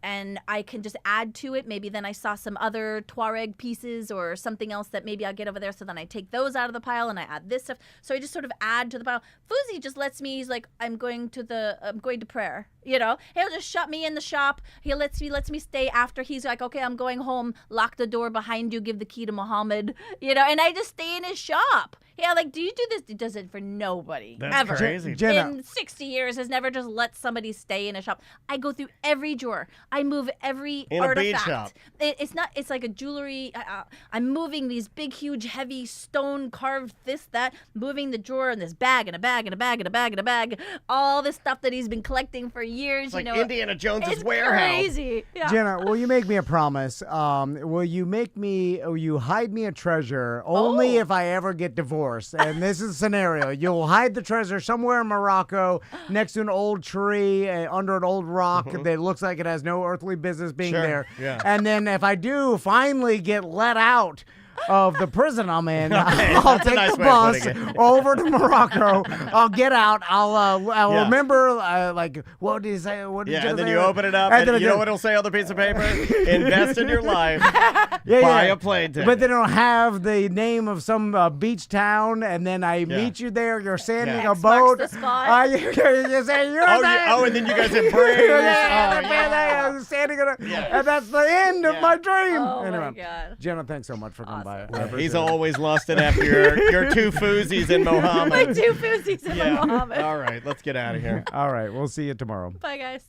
and I can just add to it. Maybe then I saw some other Tuareg pieces or something else that maybe I'll get over there. So then I take those out of the pile and I add this stuff. So I just sort of add to the pile. Fuzi just lets me, he's like, I'm going to prayer. You know, he'll just shut me in the shop. He lets me stay after. He's like, okay, I'm going home. Lock the door behind you. Give the key to Muhammad. You know, and I just stay in his shop. Yeah, like, do you do this? He does it for nobody. That's ever. crazy. Jenna. In 60 years, has never just let somebody stay in a shop. I go through every drawer. I move every in artifact. a bead shop. It's not. It's like a jewelry. I'm moving these big, huge, heavy stone carved this, that. Moving the drawer in this bag and a bag and a bag and a bag and a bag. All this stuff that he's been collecting for years. It's like you know, Indiana Jones's it's warehouse. Crazy. Yeah. Jenna, will you make me a promise? Will you hide me a treasure only if I ever get divorced? And this is a scenario. You'll hide the treasure somewhere in Morocco next to an old tree, under an old rock that looks like it has no earthly business being there. Yeah. And then if I do finally get let out of the prison I'm in, I'll take the bus over to Morocco. I'll get out. I'll remember, what did he say? What did and then you open it up, and you know what it'll say on the piece of paper? Invest in your life. Buy a plane ticket. But then it'll have the name of some beach town, and then I meet you there. You're sanding a boat. Marks the spot. You say, you're there. And then you guys embrace. Standing and that's the end of my dream. Oh, anyway, my God. Jenna, thanks so much for coming by. He's always lusting after your two Fuzis in Mohammed. My two Fuzis in Mohammed. All right, let's get out of here. All right, we'll see you tomorrow. Bye, guys.